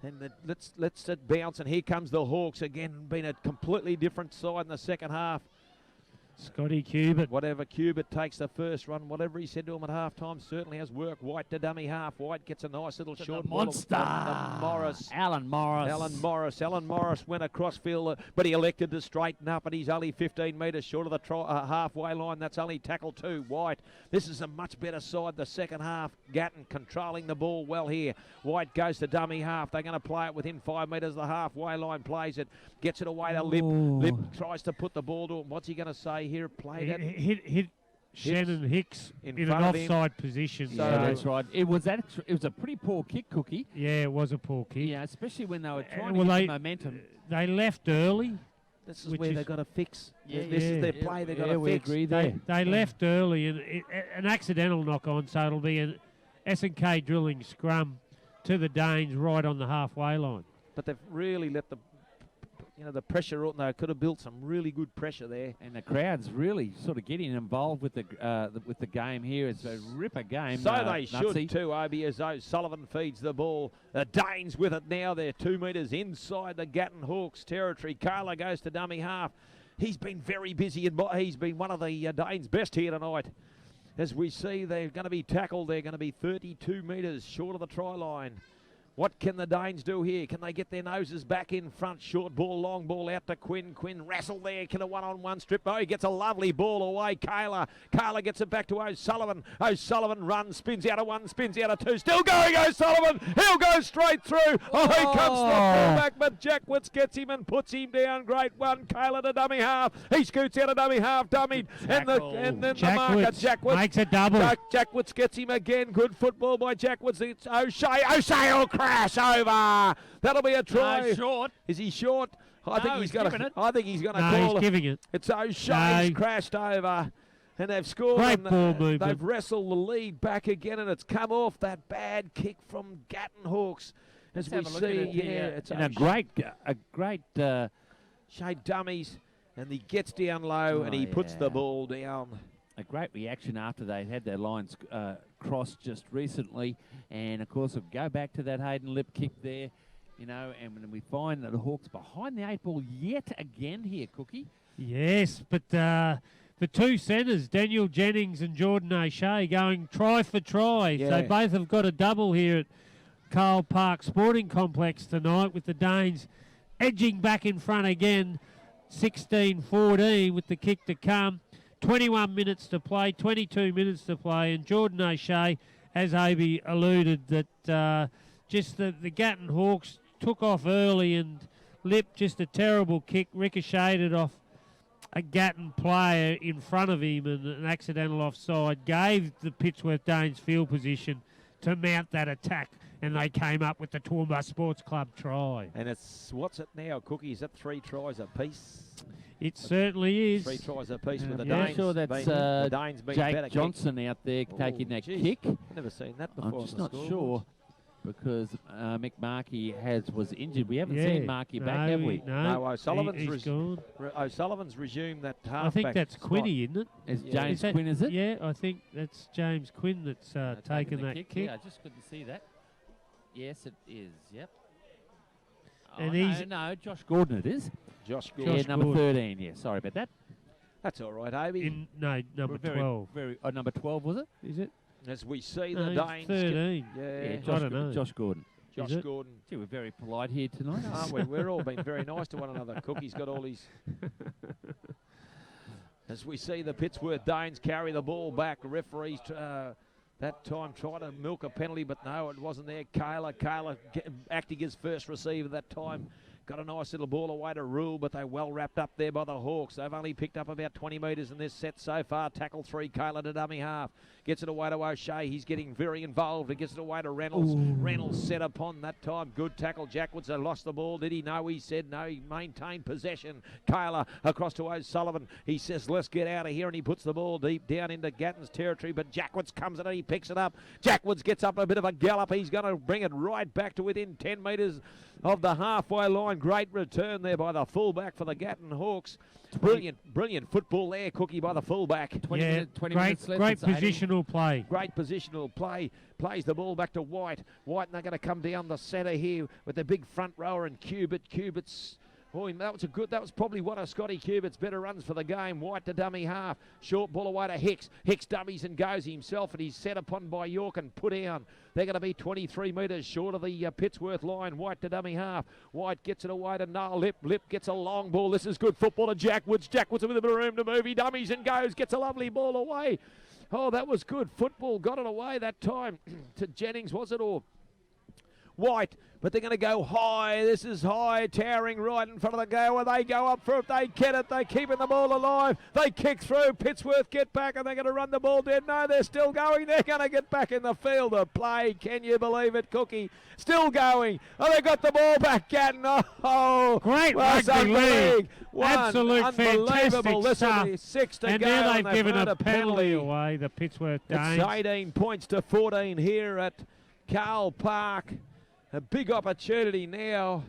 And let's it bounce, and here comes the Hawks again, been a completely different side in the second half. Scotty Cubitt. Whatever Cubitt takes the first run, whatever he said to him at half time certainly has worked. White to dummy half. White gets a nice little short ball Monster. from Morris. Alan Morris. Alan Morris went across field, but he elected to straighten up, and he's only 15 metres short of the halfway line. That's only tackle 2. White. This is a much better side the second half. Gatton controlling the ball well here. White goes to dummy half. They're going to play it within 5 metres of the halfway line. Plays it. Gets it away to Lip. Ooh. Lip tries to put the ball to him. What's he going to say here? Play that. Hit Shannon Hicks in in an front of him. offside position. Yeah, that's right. It was a pretty poor kick, Cookie. Yeah, it was a poor kick. Yeah, especially when they were trying well, to they- get the momentum. They left early. This is Which where is- they've got to fix. Yeah, This is their yeah. play they've got Yeah, to we fix. agree there. They left early, and an accidental knock on, so it'll be an S&K drilling scrum to the Danes right on the halfway line. But they've really let the pressure on. They could have built some really good pressure there. And the crowd's really sort of getting involved with the game here. It's a ripper game. So they Nutsy. should too, Obi, as O'Sullivan feeds the ball. The Danes with it now. They're 2 metres inside the Gatton Hawks territory. Carla goes to dummy half. He's been very busy, and he's been one of the Danes' best here tonight. As we see, they're going to be tackled. They're going to be 32 metres short of the try line. What can the Danes do here? Can they get their noses back in front? Short ball, long ball out to Quinn. Quinn wrestle there. Can a one-on-one strip? Oh, he gets a lovely ball away. Kayla gets it back to O'Sullivan. O'Sullivan runs, spins out of 1, spins out of 2. Still going, O'Sullivan. He'll go straight through. Oh, he comes the fullback, but Jackwitz gets him and puts him down. Great one. Kayla to dummy half. He scoots out of dummy half. Dummied. And then the marker, Jackwitz. Makes a double. Jackwitz gets him again. Good football by Jackwitz. It's O'Shea. O'Shea will crash over. That'll be a try. Short. Is he short? I think he's going giving to. it. I think he's going to No, call he's it. giving it. It's O'Shea's No. crashed over, and they've scored. Great and ball movement. They've wrestled the lead back again, and it's come off that bad kick from Gatton Hawks. As Let's we have a look at see, it here. yeah, it's And a great. O'Shea dummies, and he gets down low, and he puts the yeah. ball down. A great reaction after they had their lines crossed just recently, and of course, we'll go back to that Hayden Lip kick there, and when we find that the Hawks behind the 8 ball yet again here, Cookie. Yes, but the two centres, Daniel Jennings and Jordan O'Shea, going try for try. Yeah. So both have got a double here at Carl Park Sporting Complex tonight, with the Danes edging back in front again, 16-14 with the kick to come. 21 minutes to play, 22 minutes to play, and Jordan O'Shea, as Obi alluded, that just the Gatton Hawks took off early, and Lip, just a terrible kick, ricocheted off a Gatton player in front of him, and an accidental offside gave the Pittsworth Danes field position to mount that attack, and they came up with the Toowoomba Sports Club try. And what's it now, Cookie? Is that 3 tries apiece? It certainly is. 3 tries apiece with the Yeah. Danes. Sure, that's the Danes being better Jake kick. Johnson out there taking that geez. kick. I've never seen that before. I'm just on the not scoreboard. sure because Mick Markey was injured. We haven't Yeah. seen Markey back, have we? No, O'Sullivan's he's gone. O'Sullivan's resumed that halfback. I think that's spot. Quinny, isn't it? It's Yeah. James Is that- Quinn, is it? Yeah, I think that's James Quinn that's taken the that kick. Yeah, I just couldn't see that. Yes, it is. Yep. And Oh, he's- no, Josh Gordon it is. Josh Yeah, Gordon. Josh number Gordon. 13. Yeah, sorry about that. That's all right, Avi. Number Very- 12. number 12 was it? Is it? As we see No, the he's Danes. 13. Yeah, Josh, don't know. Josh Gordon. Josh Is it? Gordon. Gee, we're very polite here tonight, Aren't we? We're all being very nice to one another. Cookie's got all his. As we see the Pittsworth Danes carry the ball back, referees that time tried to milk a penalty, but no, it wasn't there. Kayla acting as first receiver that time. Got a nice little ball away to Rule, but they're well wrapped up there by the Hawks. They've only picked up about 20 metres in this set so far. Tackle 3, Kayla to dummy half. Gets it away to O'Shea. He's getting very involved. He gets it away to Reynolds. Ooh. Reynolds set upon that time. Good tackle. Jackwoods lost the ball. Did he? No, he said no. He maintained possession. Kayla across to O'Sullivan. He says, let's get out of here, and he puts the ball deep down into Gatton's territory, but Jackwoods comes in and he picks it up. Jackwoods gets up a bit of a gallop. He's going to bring it right back to within 10 metres of the halfway line. Great return there by the fullback for the Gatton Hawks. Brilliant football there, Cookie, by the fullback. 20 minutes left. Great It's 80. positional play. Great positional play. Plays the ball back to White. White, and they're going to come down the centre here with the big front rower and Cubitt's. Oh, that was probably one of Scotty Cubitt's better runs for the game. White to dummy half. Short ball away to Hicks. Hicks dummies and goes himself, and he's set upon by York and put down. They're going to be 23 metres short of the Pittsworth line. White to dummy half. White gets it away to Noel Lip. Lip gets a long ball. This is good football to Jackwoods. Jackwoods with a bit of room to move. He dummies and goes. Gets a lovely ball away. Oh, that was good football. Got it away that time to Jennings, was it? Or White, but they're going to go high. This is high, towering right in front of the goal. They go up for it. They get it. They're keeping the ball alive. They kick through. Pittsworth get back, and they're going to run the ball dead. No, they're still going. They're going to get back in the field of play. Can you believe it, Cookie? Still going. Oh, they got the ball back, Gatton. Oh, Great rugby league. Absolute fantastic This stuff. will be 6 to And go. now they've given earned a penalty away, the Pittsworth Danes. It's 18 points to 14 here at Carl Park. A big opportunity now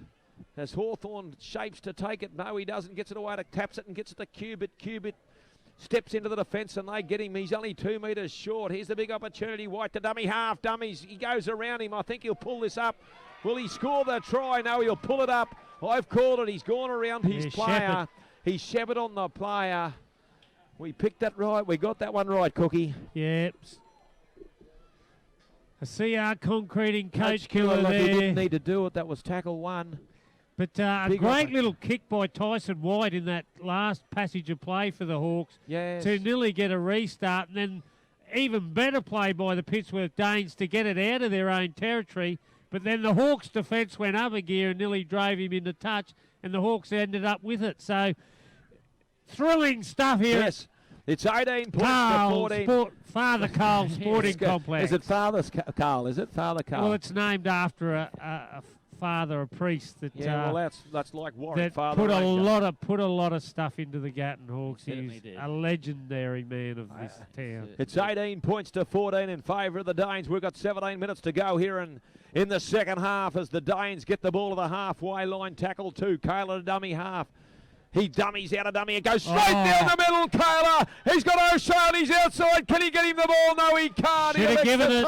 as Hawthorn shapes to take it. No, he doesn't. Gets it away to taps it and gets it to Cubitt. Cubitt steps into the defence and they get him. He's only 2 metres short. Here's the big opportunity. White to dummy half. Dummies. He goes around him. I think he'll pull this up. Will he score the try? No, he'll pull it up. I've called it. He's gone around his player. Shepherd. He's Shepherd on the player. We picked that right. We got that one right, Cookie. Yep. A CR concreting coach killer Look, he didn't there. need to do it. That was tackle 1. But a Big great effort. little kick by Tyson White in that last passage of play for the Hawks Yes. to nearly get a restart, and then even better play by the Pittsworth Danes to get it out of their own territory. But then the Hawks' defence went up a gear and nearly drove him into touch, and the Hawks ended up with it. So thrilling stuff here. Yes. It's 18 points to Carl 14. Father Carl Sporting Complex. Is it Father Carl? Is it Father Carl? Well, it's named after a father, a priest that yeah, well, that's like Warren that Father put a Ranger. lot of stuff into the Gatton Hawks. Certainly He's did. a legendary man of this town. It's 18 points to 14 in favour of the Danes. We've got 17 minutes to go here in the second half as the Danes get the ball to the halfway line. Tackle 2. Kayla to dummy half. He dummies out of dummy and goes straight down the middle. Kayla, he's got O'Shea on his outside. Can he get him the ball? No, he can't. Should have given it.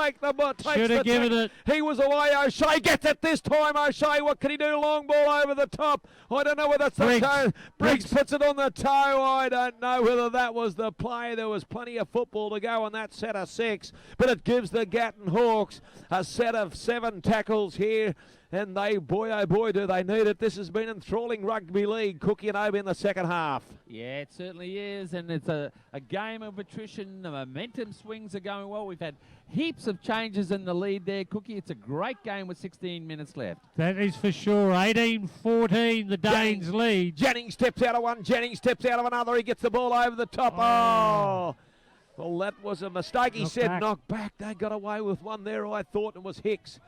Should have given it. He was away. O'Shea gets it this time. O'Shea, what can he do? Long ball over the top. I don't know whether that's the toe. Briggs puts it on the toe. I don't know whether that was the play. There was plenty of football to go on that set of 6, but it gives the Gatton Hawks a set of 7 tackles here. And they, boy, oh boy, do they need it. This has been enthralling rugby league, Cookie and Obi in the second half. Yeah, it certainly is, and it's a game of attrition. The momentum swings are going well. We've had heaps of changes in the lead there, Cookie. It's a great game with 16 minutes left. That is for sure. 18-14, the Danes lead. Jennings steps out of one. Jennings steps out of another. He gets the ball over the top. Oh. Well, that was a mistake. He said knock back. They got away with one there, I thought, and it was Hicks.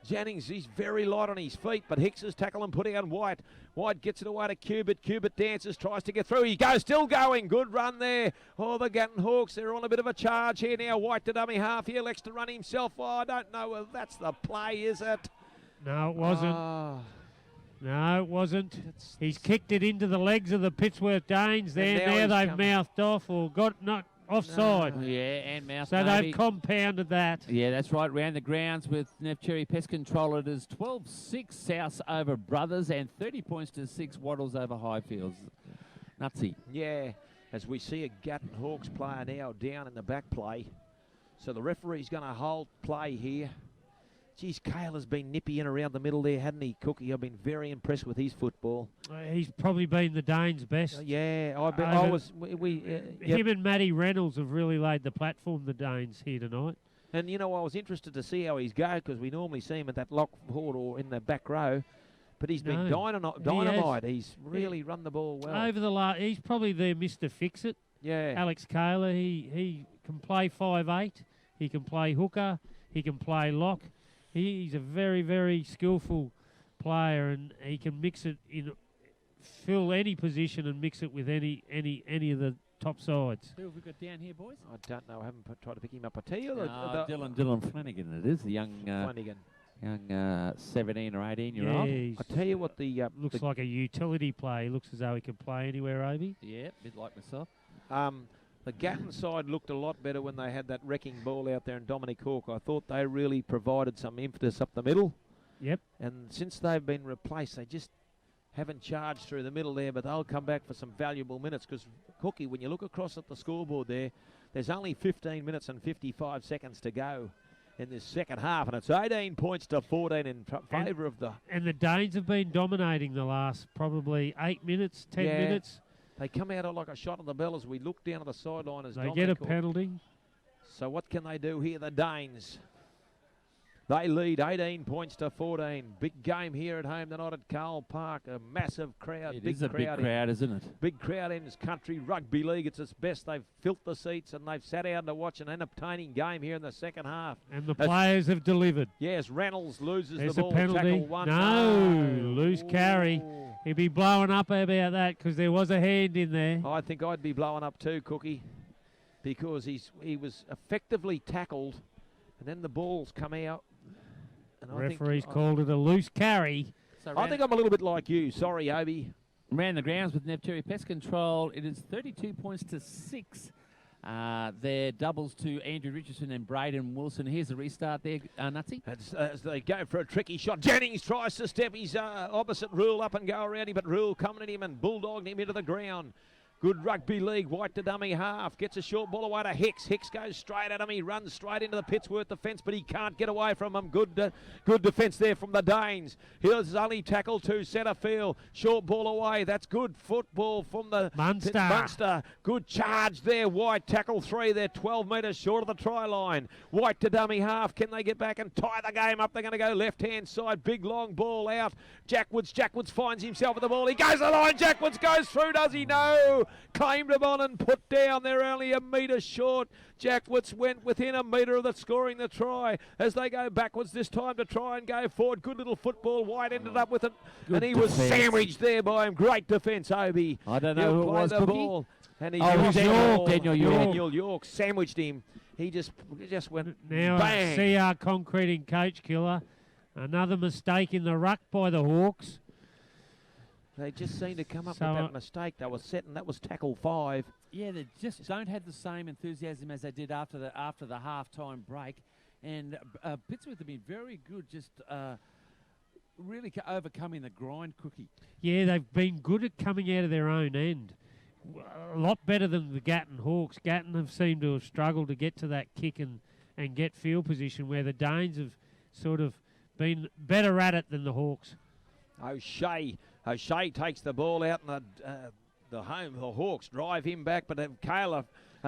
Jennings, he's very light on his feet, but Hicks's tackle and put down White. White gets it away to Cubitt. Cubitt dances, tries to get through. He goes, still going. Good run there. Oh, the Gatton Hawks, they're on a bit of a charge here now. White to dummy half here, likes to run himself. Oh, I don't know whether that's the play, is it? No, it wasn't. No, it wasn't. He's kicked it into the legs of the Pittsworth Danes there. now Now he's they've mouthed off or got not offside. Yeah, and Mouse So maybe. they've compounded that. Yeah, that's right. Round the grounds with Neff Cherry Pest Control. It is 12-6 South over Brothers and 30 points to 6 Waddles over Highfields. Nutsy. Yeah, as we see a Gatton Hawks player now down in the back play. So the referee's going to hold play here. Geez, Cale has been nippy in around the middle there, hadn't he, Cookie? I've been very impressed with his football. He's probably been the Danes' best. Yeah, Him and Matty Reynolds have really laid the platform, the Danes, here tonight. And, you know, I was interested to see how he's going because we normally see him at that lock forward or in the back row. but he's been No, dynamite. He's really run the ball well. Over the last, he's probably their Mr. Fix-It. Yeah. Alex Kaler, he can play 5'8", he can play hooker, he can play lock. He's a very, very skillful player, and he can mix it in, fill any position and mix it with any of the top sides. Who have we got down here, boys? I don't know. I haven't tried to pick him up. I tell you, Dylan Flanagan. It is the young Flanagan. young 17 or 18-year-old. Yeah, I tell you what, looks like a utility play. He looks as though he can play anywhere, Obi. Yeah, a bit like myself. The Gatton side looked a lot better when they had that wrecking ball out there in Dominic Hawke. I thought they really provided some impetus up the middle. Yep. And since they've been replaced, they just haven't charged through the middle there, but they'll come back for some valuable minutes because, Hookie, when you look across at the scoreboard there's only 15 minutes and 55 seconds to go in this second half, and it's 18 points to 14 in favour of the... And the Danes have been dominating the last probably 8 minutes, 10 minutes. They come out like a shot of the bell as we look down at the sideline as They Dominic get a Hawke. penalty. So what can they do here, the Danes? They lead 18 points to 14. Big game here at home tonight at Carl Park. A massive crowd. It is a big crowd, isn't it? Big crowd in this country rugby league. It's its best. They've filled the seats and they've sat down to watch an entertaining game here in the second half. And the players have delivered. Yes, Reynolds loses There's the ball. a penalty. Tackle one. No, loose carry. Ooh. He'd be blowing up about that because there was a hand in there. I think I'd be blowing up too, Cookie, because he was effectively tackled, and then the ball's come out. And Referee's called it a loose carry. So I think I'm a little bit like you. Sorry, Obi. Ran the grounds with Nefteri Pest Control. It is 32 points to 6. Their doubles to Andrew Richardson and Braden Wilson. Here's the restart there, Nutsy. As they go for a tricky shot. Jennings tries to step his opposite Rule up and go around him, but Rule coming at him and bulldogging him into the ground. Good rugby league, white to dummy half. Gets a short ball away to Hicks. Hicks goes straight at him. He runs straight into the Pittsworth defence, but he can't get away from him. Good defence there from the Danes. Here's only tackle to centre field. Short ball away. That's good football from the Munster. Good charge there. White tackle 3 there, 12 metres short of the try line. White to dummy half. Can they get back and tie the game up? They're going to go left-hand side. Big long ball out. Jack Woods finds himself at the ball. He goes to the line. Jack Woods goes through. Does he? No. Claimed him on and put down. They're only a metre short. Jack Woods went within a metre of scoring the try as they go backwards this time to try and go forward. Good little football. White ended up with it, and he was sandwiched there by him. Great defence, Obi. I don't know who it was, Cookie. Ball, and he Daniel York. Daniel York sandwiched him. He just went now bang. CR concreting coach killer. Another mistake in the ruck by the Hawks. They just seemed to come up with that mistake. They were set, and that was tackle 5. Yeah, they just don't have the same enthusiasm as they did after the half-time break. And Pittsworth have been very good, just really overcoming the grind, Cookie. Yeah, they've been good at coming out of their own end. A lot better than the Gatton Hawks. Gatton have seemed to have struggled to get to that kick and get field position, where the Danes have sort of been better at it than the Hawks. O'Shea takes the ball out, and the Hawks drive him back, but Kayla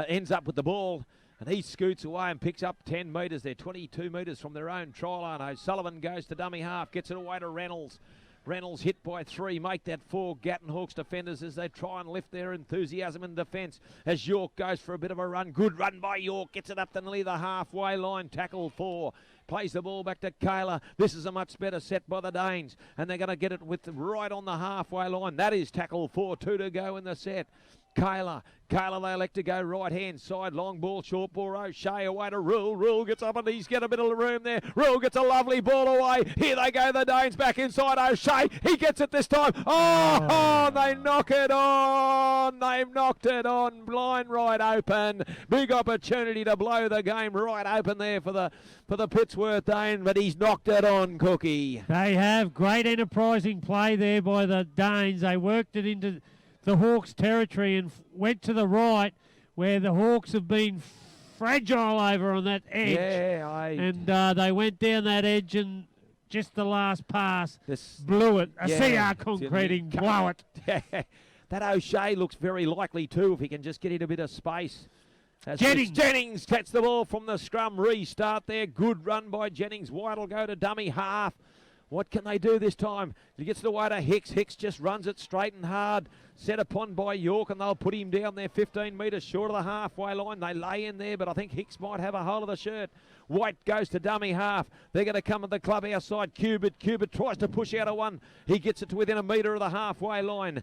ends up with the ball, and he scoots away and picks up 10 metres. They're 22 metres from their own try line. O'Sullivan goes to dummy half, gets it away to Reynolds. Reynolds hit by 3, make that 4 Gatton Hawks defenders as they try and lift their enthusiasm in defence. As York goes for a bit of a run. Good run by York, gets it up to nearly the halfway line. Tackle 4. Plays the ball back to Kayla. This is a much better set by the Danes, and they're going to get it with right on the halfway line. That is tackle 4, 2 to go in the set. Kayla, they elect to go right-hand side. Long ball, short ball, O'Shea away to Rule. Rule gets up and he's got a bit of room there. Rule gets a lovely ball away. Here they go, the Danes back inside O'Shea. He gets it this time. Oh, they knock it on. They've knocked it on. Line right open. Big opportunity to blow the game right open there for the Pittsworth Dane, but he's knocked it on, Cookie. They have great enterprising play there by the Danes. They worked it into the Hawks' territory and went to the right, where the Hawks have been fragile over on that edge. Yeah, and they went down that edge, and just the last pass blew it. CR concreting, blow it. That O'Shea looks very likely too, if he can just get in a bit of space. Jennings gets the ball from the scrum. Restart there. Good run by Jennings. White will go to dummy half. What can they do this time? He gets it away to Hicks. Hicks just runs it straight and hard. Set upon by York, and they'll put him down there 15 metres short of the halfway line. They lay in there, but I think Hicks might have a hold of the shirt. White goes to dummy half. They're going to come at the club outside. Cubit tries to push out of one. He gets it to within a metre of the halfway line.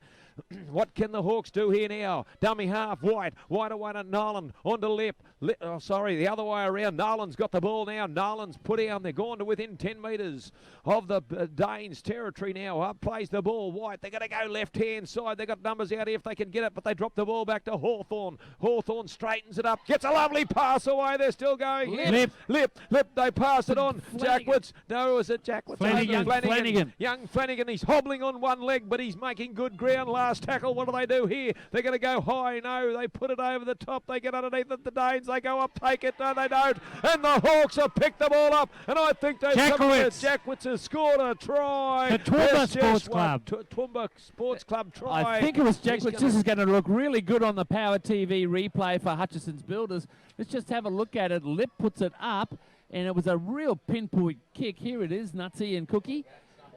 What can the Hawks do here now? Dummy half, White away to Nolan, on to Lip. The other way around. Nolan's got the ball now. Nolan's put down. They're gone to within 10 metres of the Danes territory now. Up plays the ball, White. They're going to go left-hand side. They've got numbers out here if they can get it, but they drop the ball back to Hawthorn. Hawthorn straightens it up, gets a lovely pass away. They're still going. Lip, they pass it on. Jackwitz. No, is it Jackwitz? Flanagan. Young Flanagan. He's hobbling on one leg, but he's making good ground. Last tackle. What do they do here? They're going to go high. No, they put it over the top. They get underneath it. The Danes. They go up, take it. No, they don't. And the Hawks have picked the ball up. And I think they've Jackwitz has scored a try. The Toowoomba Sports Club. Toowoomba Sports Club try. I think it was Jackwitz. This is going to look really good on the Power TV replay for Hutchison's Builders. Let's just have a look at it. Lip puts it up, and it was a real pinpoint kick. Here it is, Nutsy and Cookie.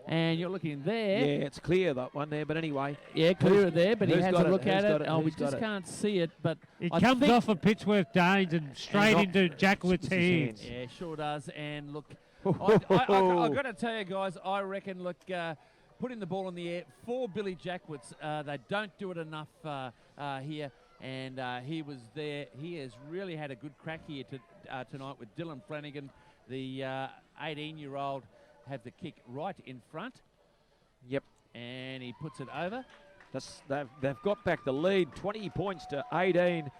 And you're looking there. Yeah, it's clear, that one there, but anyway. Yeah, clear there, but he has a look at it. Oh, we just can't see it, but it comes off of Pittsworth Danes and straight into Jackwitz's hands. Yeah, sure does. And look, I've got to tell you guys, I reckon, look, putting the ball in the air for Billy Jackwitz, they don't do it enough here. And he was there. He has really had a good crack here tonight with Dylan Flanagan, the 18-year-old, have the kick right in front. Yep. And he puts it over. They've got back the lead, 20 points to 18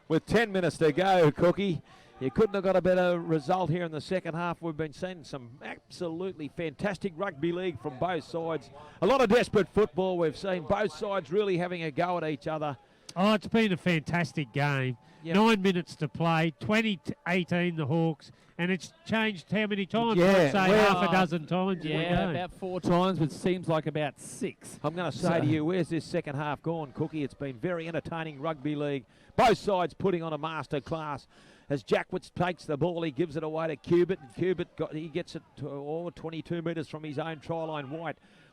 with 10 minutes to go, Cookie. You couldn't have got a better result here in the second half. We've been seeing some absolutely fantastic rugby league from both sides. A lot of desperate football. We've seen both sides really having a go at each other. Oh, it's been a fantastic game. Yep. 9 minutes to play, 20-18 the Hawks, and it's changed how many times? Yeah, I'd say half a dozen times. Yeah, about 4 times, which seems like about 6. I'm going to say to you, where's this second half gone, Cookie? It's been very entertaining rugby league. Both sides putting on a master class. As Jackwitz takes the ball, he gives it away to Cubit. He gets it to 22 metres from his own try line.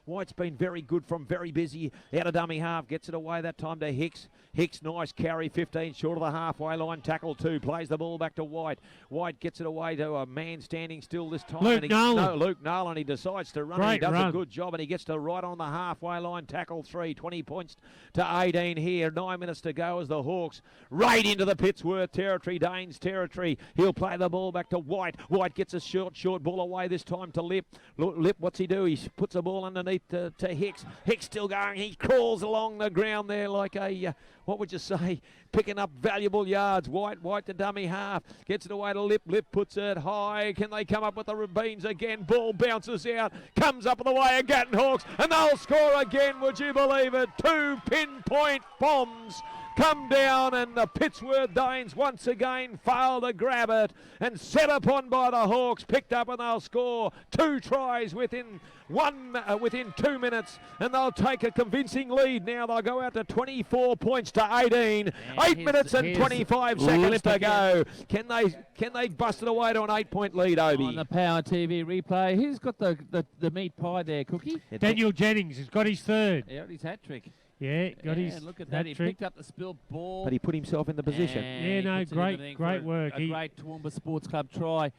White's been very good from very busy. Out of dummy half, gets it away that time to Hicks. Hicks, nice carry, 15 short of the halfway line. Tackle 2, plays the ball back to White. White gets it away to a man standing still this time. Luke Nolan. He decides to run. He does a good job, and he gets to right on the halfway line. Tackle 3, 20 points to 18 here. 9 minutes to go as the Hawks raid into the Pittsworth territory, Danes territory. He'll play the ball back to White. White gets a short ball away this time to Lip. Lip, what's he do? He puts the ball underneath to Hicks. Hicks still going. He crawls along the ground there like a, what would you say, picking up valuable yards. White to dummy half. Gets it away to Lip. Lip puts it high. Can they come up with the Rabines again? Ball bounces out. Comes up the way of Gatton Hawks. And they'll score again, would you believe it? 2 pinpoint bombs come down, and the Pittsworth Danes once again fail to grab it, and set upon by the Hawks, picked up, and they'll score 2 tries within 2 minutes, and they'll take a convincing lead. Now they'll go out to 24 points to 18. 8 minutes and 25 seconds to go. Can they bust it away to an 8-point lead, Obi? On the Power TV replay, who's got the meat pie there, Cookie? Daniel Jennings has got his third. Yeah, his hat trick. Yeah, got his. Look at that. He picked up the spilled ball. But he put himself in the position. Yeah, no, great work. A great Toowoomba Sports Club try.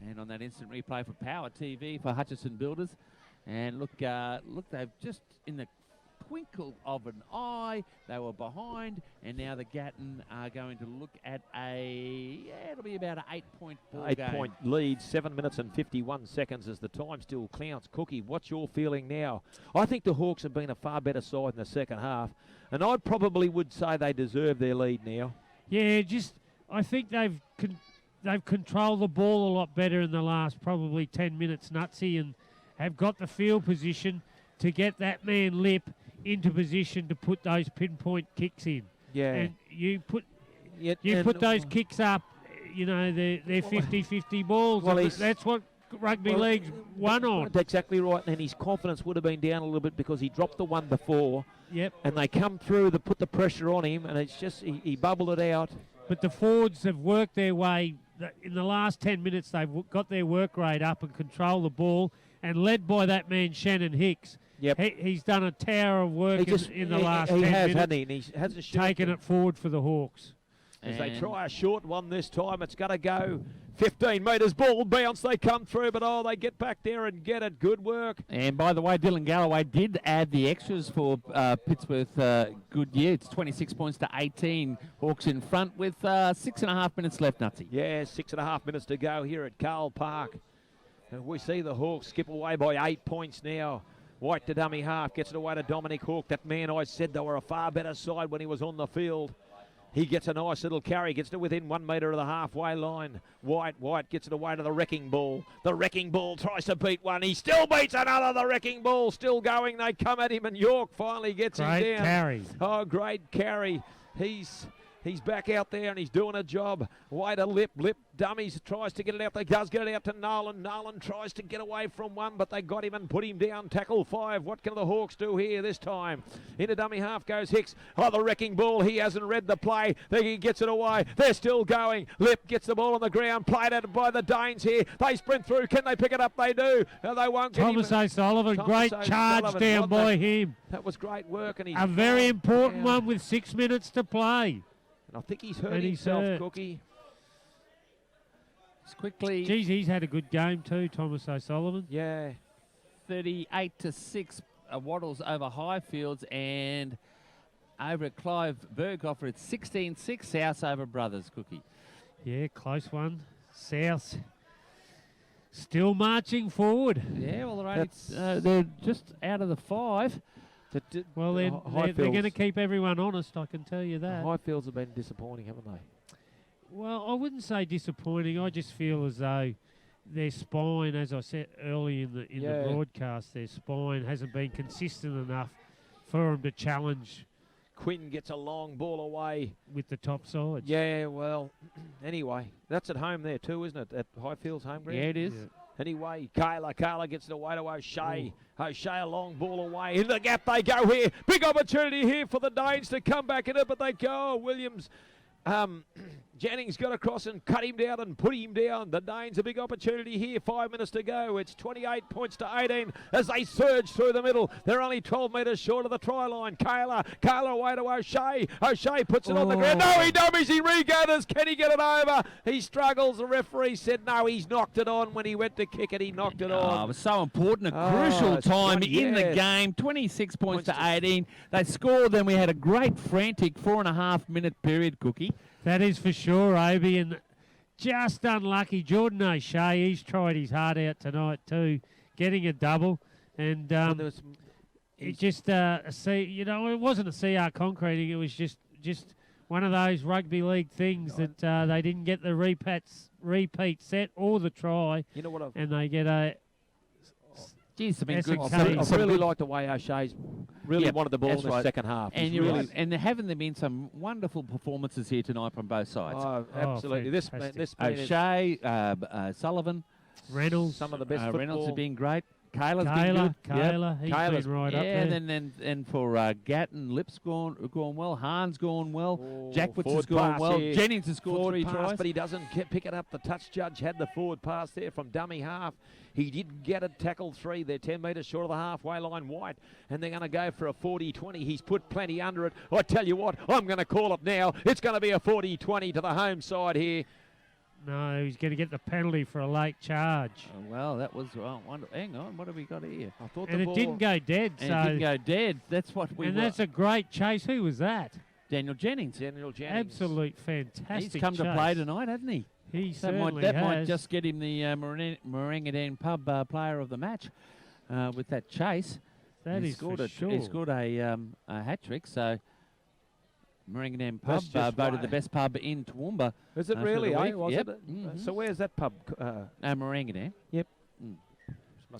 And on that instant replay for Power TV for Hutchison Builders. And look, they've just in the twinkle of an eye, they were behind, and now the Gatton are going to look at it'll be about an 8-point ball game. 8-point lead, 7 minutes and 51 seconds as the time still counts. Cookie, what's your feeling now? I think the Hawks have been a far better side in the second half, and I probably would say they deserve their lead now. Yeah, I think they've controlled the ball a lot better in the last probably 10 minutes, Nutsy, and have got the field position to get that man Lip into position to put those pinpoint kicks in. Yeah. And you put those kicks up, they're 50-50 balls. Well, that's what rugby league's won on. That's exactly right, and his confidence would have been down a little bit because he dropped the one before. Yep. And they come through, they put the pressure on him, and it's just, he bubbled it out. But the forwards have worked their way. In the last 10 minutes, they've got their work rate up and control the ball and led by that man Shannon Hicks. Yep. He's done a tower of work in the last he 10 has, minutes, hasn't he? And he hasn't taken it forward for the Hawks. As they try a short one this time, it's going to go 15 metres. Ball bounce, they come through, but they get back there and get it. Good work. And by the way, Dylan Galloway did add the extras for Pittsworth Goodyear. It's 26 points to 18. Hawks in front with 6.5 minutes left, Nutsy. Yeah, 6.5 minutes to go here at Carl Park. And we see the Hawks skip away by 8 points now. White to dummy half, gets it away to Dominic Hawke. That man, I said they were a far better side when he was on the field. He gets a nice little carry, gets to within 1 metre of the halfway line. White gets it away to the Wrecking Ball. The Wrecking Ball tries to beat one. He still beats another. The Wrecking Ball still going. They come at him, and York finally gets him down. Great carry. Oh, great carry. He's back out there and he's doing a job. Way to Lip dummies, tries to get it out. They does get it out to Nolan. Nolan tries to get away from one, but they got him and put him down. Tackle 5. What can the Hawks do here this time? Into dummy half goes Hicks. Oh, the Wrecking Ball. He hasn't read the play. Then he gets it away. They're still going. Lip gets the ball on the ground. Played at by the Danes here. They sprint through. Can they pick it up? They do. No, they won't get Thomas him. O'Sullivan, Thomas great charge O'Sullivan, down wasn't by it? him. That was great work. And he's A very important down. one with 6 minutes to play. And I think he's hurt And he's himself, hurt. Cookie. Just quickly. Geez, he's had a good game too, Thomas O'Sullivan. Yeah. 38 to 6. Waddles over Highfields, and over at Clive Berghofer, it's 16-6. South over Brothers, Cookie. Yeah, close one. South still marching forward. Yeah, well, they're just out of the 5. Well, they're going to keep everyone honest, I can tell you that. Highfields have been disappointing, haven't they? Well, I wouldn't say disappointing. I just feel as though their spine, as I said early in the broadcast, their spine hasn't been consistent enough for them to challenge. Quinn gets a long ball away with the top sides. Yeah, well, anyway, that's at home there too, isn't it? At Highfields home ground? Yeah, it is. Yeah. Anyway, Kayla gets it away to O'Shea. Ooh. O'Shea a long ball away. In the gap they go here. Big opportunity here for the Danes to come back in it, but they go. Williams. Jennings got across and cut him down and put him down. The Danes a big opportunity here. 5 minutes to go. It's 28 points to 18 as they surge through the middle. They're only 12 metres short of the try line. Kayla away to O'Shea. O'Ea puts it on the ground. No, he dummies. He regathers. Can he get it over? He struggles. The referee said no. He's knocked it on. When he went to kick it, he knocked it on. It was so important. A crucial time in the game. 26 points to 18. They scored. Then we had a great frantic 4.5 minute period, Cookie. That is for sure, Obi, and just unlucky. Jordan O'Shea, he's tried his heart out tonight too, getting a double, and it just it wasn't a CR concreting. It was just one of those rugby league things that they didn't get the repeat set or the try. You know what? And they get a. Geez, it's been good. I really like the way O'Shea's really wanted the ball in the second half. And you're right. And haven't there been some wonderful performances here tonight from both sides? Oh, absolutely. This man O'Shea, Sullivan, Reynolds. Some of the best football. Reynolds have been great. Kayla's been good. He's been right up there. And for Gatton, Lip's gone well. Hahn's gone well. Jackwitz has gone pass well. here. Jennings has scored Forward 3 pass, tries. but he doesn't pick it up. The touch judge had the forward pass there from dummy half. He did get it, tackle 3. They're 10 metres short of the halfway line. White, and they're going to go for a 40-20. He's put plenty under it. I tell you what, I'm going to call it now. It's going to be a 40-20 to the home side here. No, he's going to get the penalty for a late charge. Well, that was hang on, what have we got here? I thought and it didn't go dead. And it didn't go dead. That's what we. And that's a great chase. Who was that? Daniel Jennings. Absolute fantastic. He's come to play tonight, hasn't he? He certainly that has. might just get him the Marangadan Pub Player of the Match with that chase. He scored a hat trick, so Marangadan Pub voted the best pub in Toowoomba. Is it really? Was yep. it? Mm-hmm. So where's that pub? Marangadan. Yep. Mm.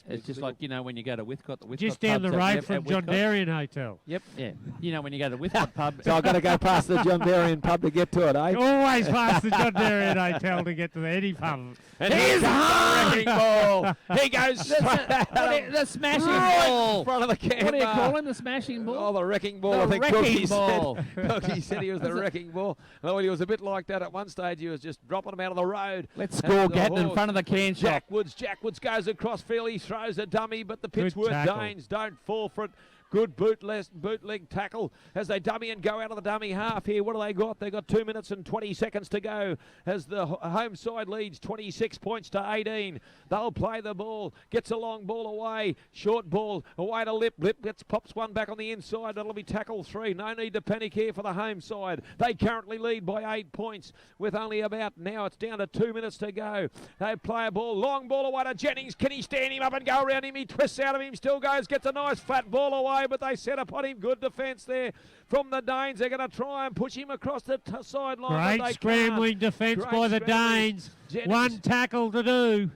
It's just like, when you go to Whitcott, the Whitcott just down the road from John Whitcott. Darien Hotel. Yep. Yeah. When you go to the Whitcott pub. So I've got to go past the John Darien pub to get to it, eh? Always past the John Darien Hotel to get to any pub. And here's the wrecking ball. He goes the smashing ball. In front of the camera. What do you call him? The smashing ball? Oh, the wrecking ball. The I think wrecking ball. Cookie said he was the wrecking ball. Well, he was a bit like that at one stage. He was just dropping them out of the road. Let's score Gatton in front of the can shop. Jackwoods goes across fairly. throws a dummy, but the Good Pittsworth tackle. Danes don't fall for it. Good bootleg tackle as they dummy and go out of the dummy half here. What do they got? They've got 2 minutes and 20 seconds to go as the home side leads 26 points to 18. They'll play the ball. Gets a long ball away. Short ball away to Lip. Lip pops one back on the inside. That'll be tackle 3. No need to panic here for the home side. They currently lead by 8 points with only about now it's down to 2 minutes to go. They play a ball. Long ball away to Jennings. Can he stand him up and go around him? He twists out of him. Still goes. Gets a nice flat ball away. But they set upon him. Good defence there from the Danes. They're going to try and push him across the sideline. Great scrambling defence by the Danes. Jennings. One tackle to do.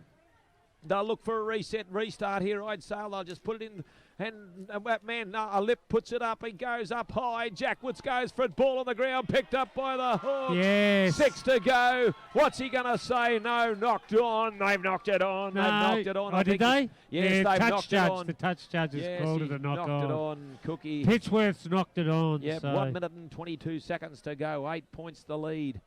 They'll look for a restart here, I'd say. They'll just put it in. And that man, a Lip puts it up. He goes up high. Jackwoods goes for it. Ball on the ground. Picked up by the Hawks. Yes. 6 to go. What's he going to say? No, knocked on. They've knocked it on. No. They've knocked it on. Oh, did they? Yes, yeah, they've touch knocked judge. it on. The touch judge has Yes, called he it a knock knocked on. it on, Cookie. Pittsworth's knocked it on. Yep, so. 1 minute and 22 seconds to go. 8 points the lead.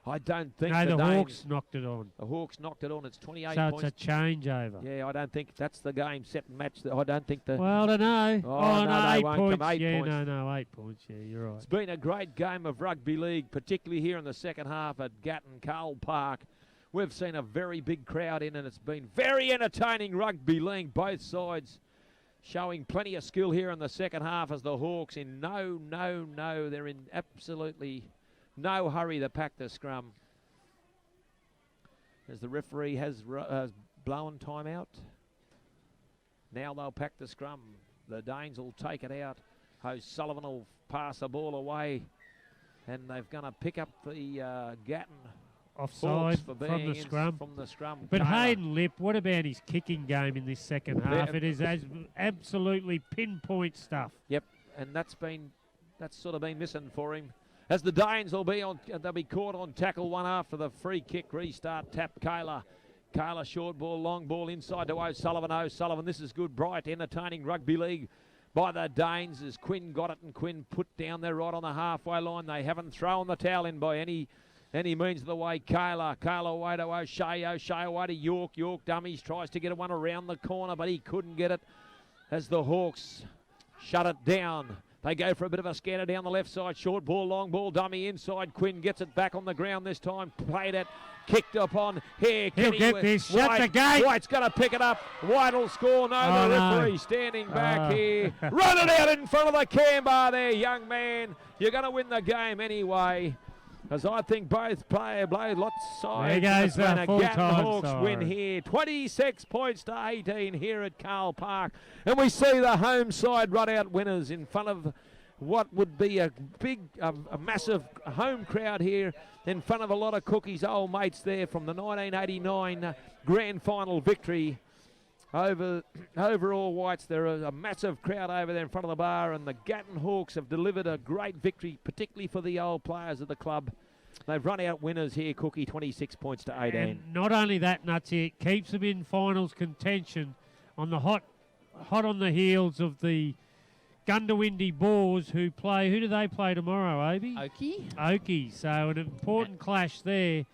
I don't think No, the Danes- Hawks knocked it on. The Hawks knocked it on. It's 28 So points. it's a changeover. Yeah, I don't think that's the game set and match. I don't think the. Well, I don't know. Oh, no, they 8 won't points. come 8 yeah, points. no, 8 points. Yeah, you're right. It's been a great game of rugby league, particularly here in the second half at Gatton Carl Park. We've seen a very big crowd in, and it's been very entertaining rugby league. Both sides showing plenty of skill here in the second half as the Hawks in they're in absolutely no hurry to pack the scrum. As the referee has blown time out. Now they'll pack the scrum. The Danes will take it out. O'Sullivan will pass the ball away. And they're going to pick up the Gatton Offside Hawks for from being the scrum. From the scrum. But Taylor. Hayden Lip, what about his kicking game in this second half? Yeah. It is absolutely pinpoint stuff. Yep, and that's sort of been missing for him. As the Danes they'll be caught on tackle one after the free kick restart. Tap Kayla. Kayla short ball, long ball inside to O'Sullivan. O'Sullivan, this is good, bright, entertaining rugby league by the Danes as Quinn got it and Quinn put down there right on the halfway line. They haven't thrown the towel in by any means of the way. Kayla away to O'Shea. O'Shea away to York. York dummies, tries to get one around the corner, but he couldn't get it as the Hawks shut it down. They go for a bit of a scanner down the left side. Short ball, long ball, dummy inside. Quinn gets it back on the ground this time. Played it, kicked upon. Here, He'll get this. Shut the gate. White's going to pick it up. White will score. No, Oh, the no. referee standing back here. Run it out in front of the cam bar there, young man. You're going to win the game anyway. As I think both lots sides. There goes It's been the a full-time Gatton Hawks side. win here. 26 points to 18 here at Carl Park. And we see the home side run out winners in front of what would be a big, a massive home crowd here in front of a lot of Cookies' old mates there from the 1989 grand final victory over All Whites. There is a massive crowd over there in front of the bar, and the Gatton Hawks have delivered a great victory, particularly for the old players of the club. They've run out winners here, Cookie, 26 points to 18. And not only that, Nutsy, it keeps them in finals contention on the hot on the heels of the Gundawindi Boars who do they play tomorrow, Obi? Oki. So an important clash there.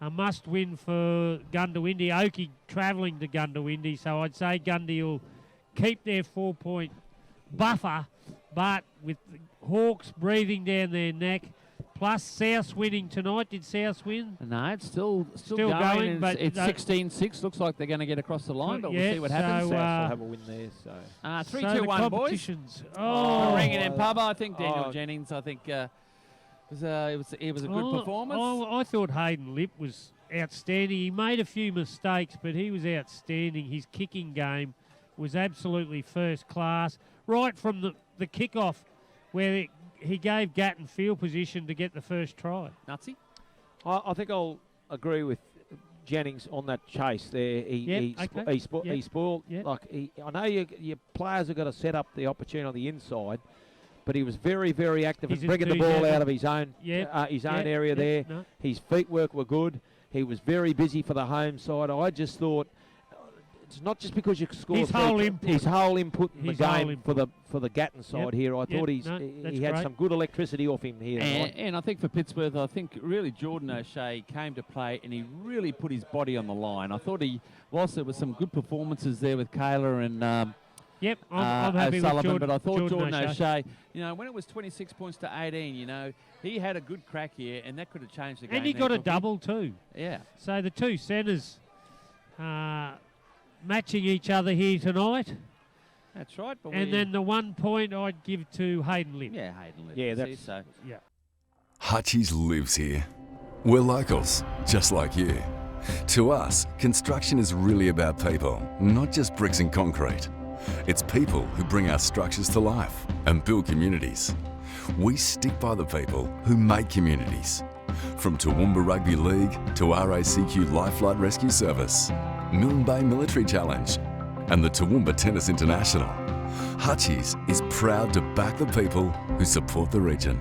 A must win for Gundawindi. Oki travelling to Gundawindi, so I'd say Gundy will keep their 4-point buffer, but with the Hawks breathing down their neck, plus South winning tonight. Did South win? No, it's still going, going. but It's 16-6. Looks like they're going to get across the line, but Yeah, we'll see what happens. so, South will have a win there. So 3, so 2, the 1, boys. competitions. Ringing in Pubba. I think Daniel Oh. Jennings. I think it was a good performance. I thought Hayden Lip was outstanding. He made a few mistakes, but he was outstanding. His kicking game was absolutely first class. Right from the kickoff, where he gave Gatton field position to get the first try. Nutsy? I think I'll agree with Jennings on that chase there. He spoiled. Yep. I know your players have got to set up the opportunity on the inside, but he was very, very active He's in bringing the ball enthusiastic. out of his own area there. No. His feet work were good. He was very busy for the home side. I just thought it's not just because you scored His whole input. His whole input in the His whole game input. for the Gatton side Yep, here. I yep, thought no, he that's had great. some good electricity off him here tonight. And I think for Pittsworth, I think really Jordan O'Shea came to play and he really put his body on the line. I thought whilst there were some good performances there with Kayla and Yep, I'm happy with O'Sullivan, Jordan, but I thought Jordan O'Shea. O'Shea, when it was 26 points to 18, he had a good crack here, and that could have changed the game. And he there, got a Cookie. double too. Yeah. So the two centres matching each other here tonight. That's right. But And then the 1 point I'd give to Hayden Lip. Yeah, Hayden Lip. Yeah, See, that's- so. Yeah. Hutchies lives here. We're locals, just like you. To us, construction is really about people, not just bricks and concrete. It's people who bring our structures to life and build communities. We stick by the people who make communities. From Toowoomba Rugby League to RACQ Lifelight Rescue Service, Milne Bay Military Challenge, and the Toowoomba Tennis International, Hutchies is proud to back the people who support the region.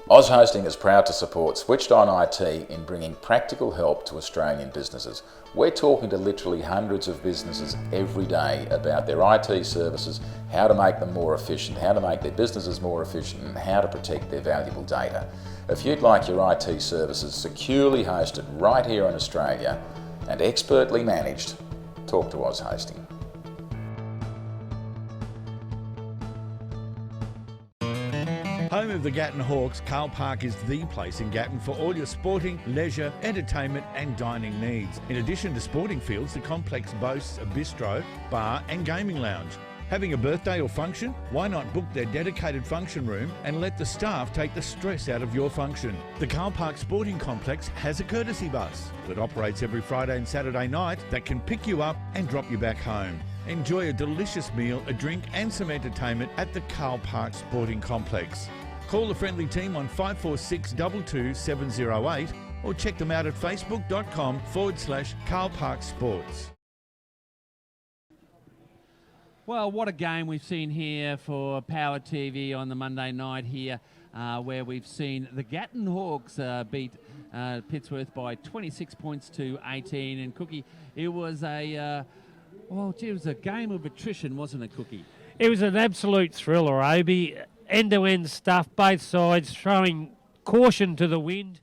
Oz Hosting is proud to support Switched On IT in bringing practical help to Australian businesses. We're talking to literally hundreds of businesses every day about their IT services, how to make them more efficient, how to make their businesses more efficient, and how to protect their valuable data. If you'd like your IT services securely hosted right here in Australia and expertly managed, talk to Oz Hosting. Home of the Gatton Hawks, Carl Park is the place in Gatton for all your sporting, leisure, entertainment and dining needs. In addition to sporting fields, the complex boasts a bistro, bar and gaming lounge. Having a birthday or function? Why not book their dedicated function room and let the staff take the stress out of your function? The Carl Park Sporting Complex has a courtesy bus that operates every Friday and Saturday night that can pick you up and drop you back home. Enjoy a delicious meal, a drink and some entertainment at the Carl Park Sporting Complex. Call the friendly team on 546 22 708 or check them out at facebook.com/Carl Park Sports. Well, what a game we've seen here for Power TV on the Monday night here, where we've seen the Gatton Hawks beat Pittsworth by 26 points to 18. And Cookie, it was it was a game of attrition, wasn't it, Cookie? It was an absolute thriller, Obi. End-to-end stuff, both sides throwing caution to the wind.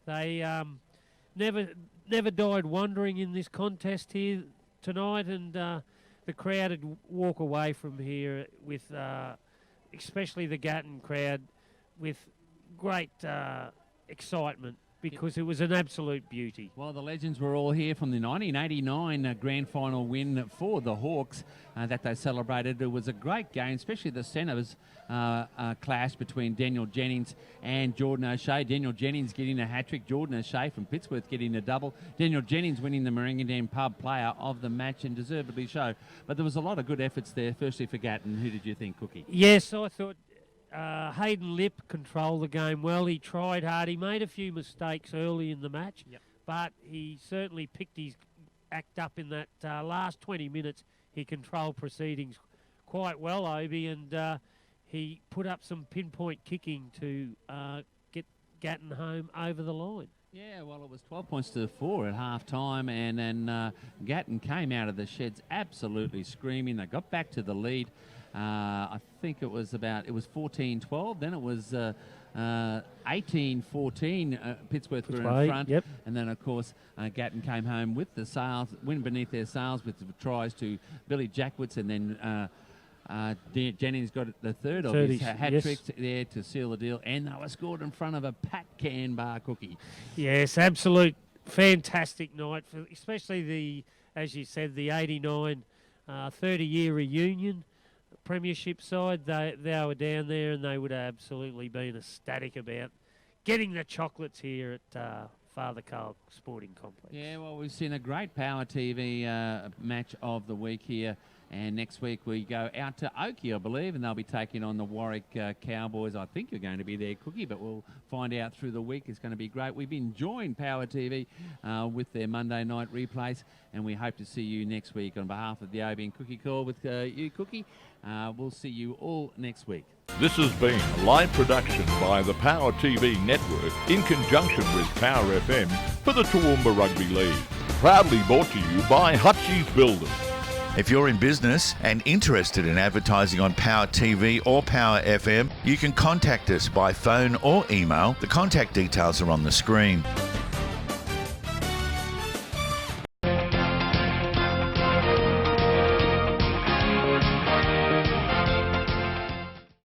They never died wondering in this contest here tonight, and the crowd would walk away from here with, especially the Gatton crowd, with great excitement, because it was an absolute beauty. Well, the legends were all here from the 1989 grand final win for the Hawks that they celebrated. It was a great game, especially the centres clash between Daniel Jennings and Jordan O'Shea. Daniel Jennings getting a hat-trick, Jordan O'Shea from Pittsworth getting a double. Daniel Jennings winning the Merengadam Pub player of the match, and deservedly so. But there was a lot of good efforts there, firstly for Gatton. Who did you think, Cookie? Yes, I thought Hayden Lip controlled the game well. He tried hard. He made a few mistakes early in the match, but he certainly picked his act up in that last 20 minutes. He controlled proceedings quite well, Obi, and he put up some pinpoint kicking to get Gatton home over the line. Yeah, well, it was 12 points to 4 at half-time, and then Gatton came out of the sheds absolutely screaming. They got back to the lead. I think it was 14-12. Then it was 18-14. Pittsworth were in front. Yep. And then, of course, Gatton came home with the sails, win beneath their sails with the tries to Billy Jackwitz, and then Jennings got the third of his hat-tricks there to seal the deal. And they were scored in front of a packed can bar, Cookie. Yes, absolute fantastic night, for especially as you said, the 89 30-year reunion premiership side. They were down there, and they would have absolutely been ecstatic about getting the chocolates here at Father Carl Sporting Complex. Yeah, well, we've seen a great Power TV match of the week here. And next week we go out to Oakey, I believe, and they'll be taking on the Warwick Cowboys. I think you're going to be there, Cookie, but we'll find out through the week. It's going to be great. We've been enjoying Power TV with their Monday night replays, and we hope to see you next week. On behalf of the Obi and Cookie Call with you, Cookie, we'll see you all next week. This has been a live production by the Power TV Network in conjunction with Power FM for the Toowoomba Rugby League. proudly brought to you by Hutchie's Builders. If you're in business and interested in advertising on Power TV or Power FM, you can contact us by phone or email. The contact details are on the screen.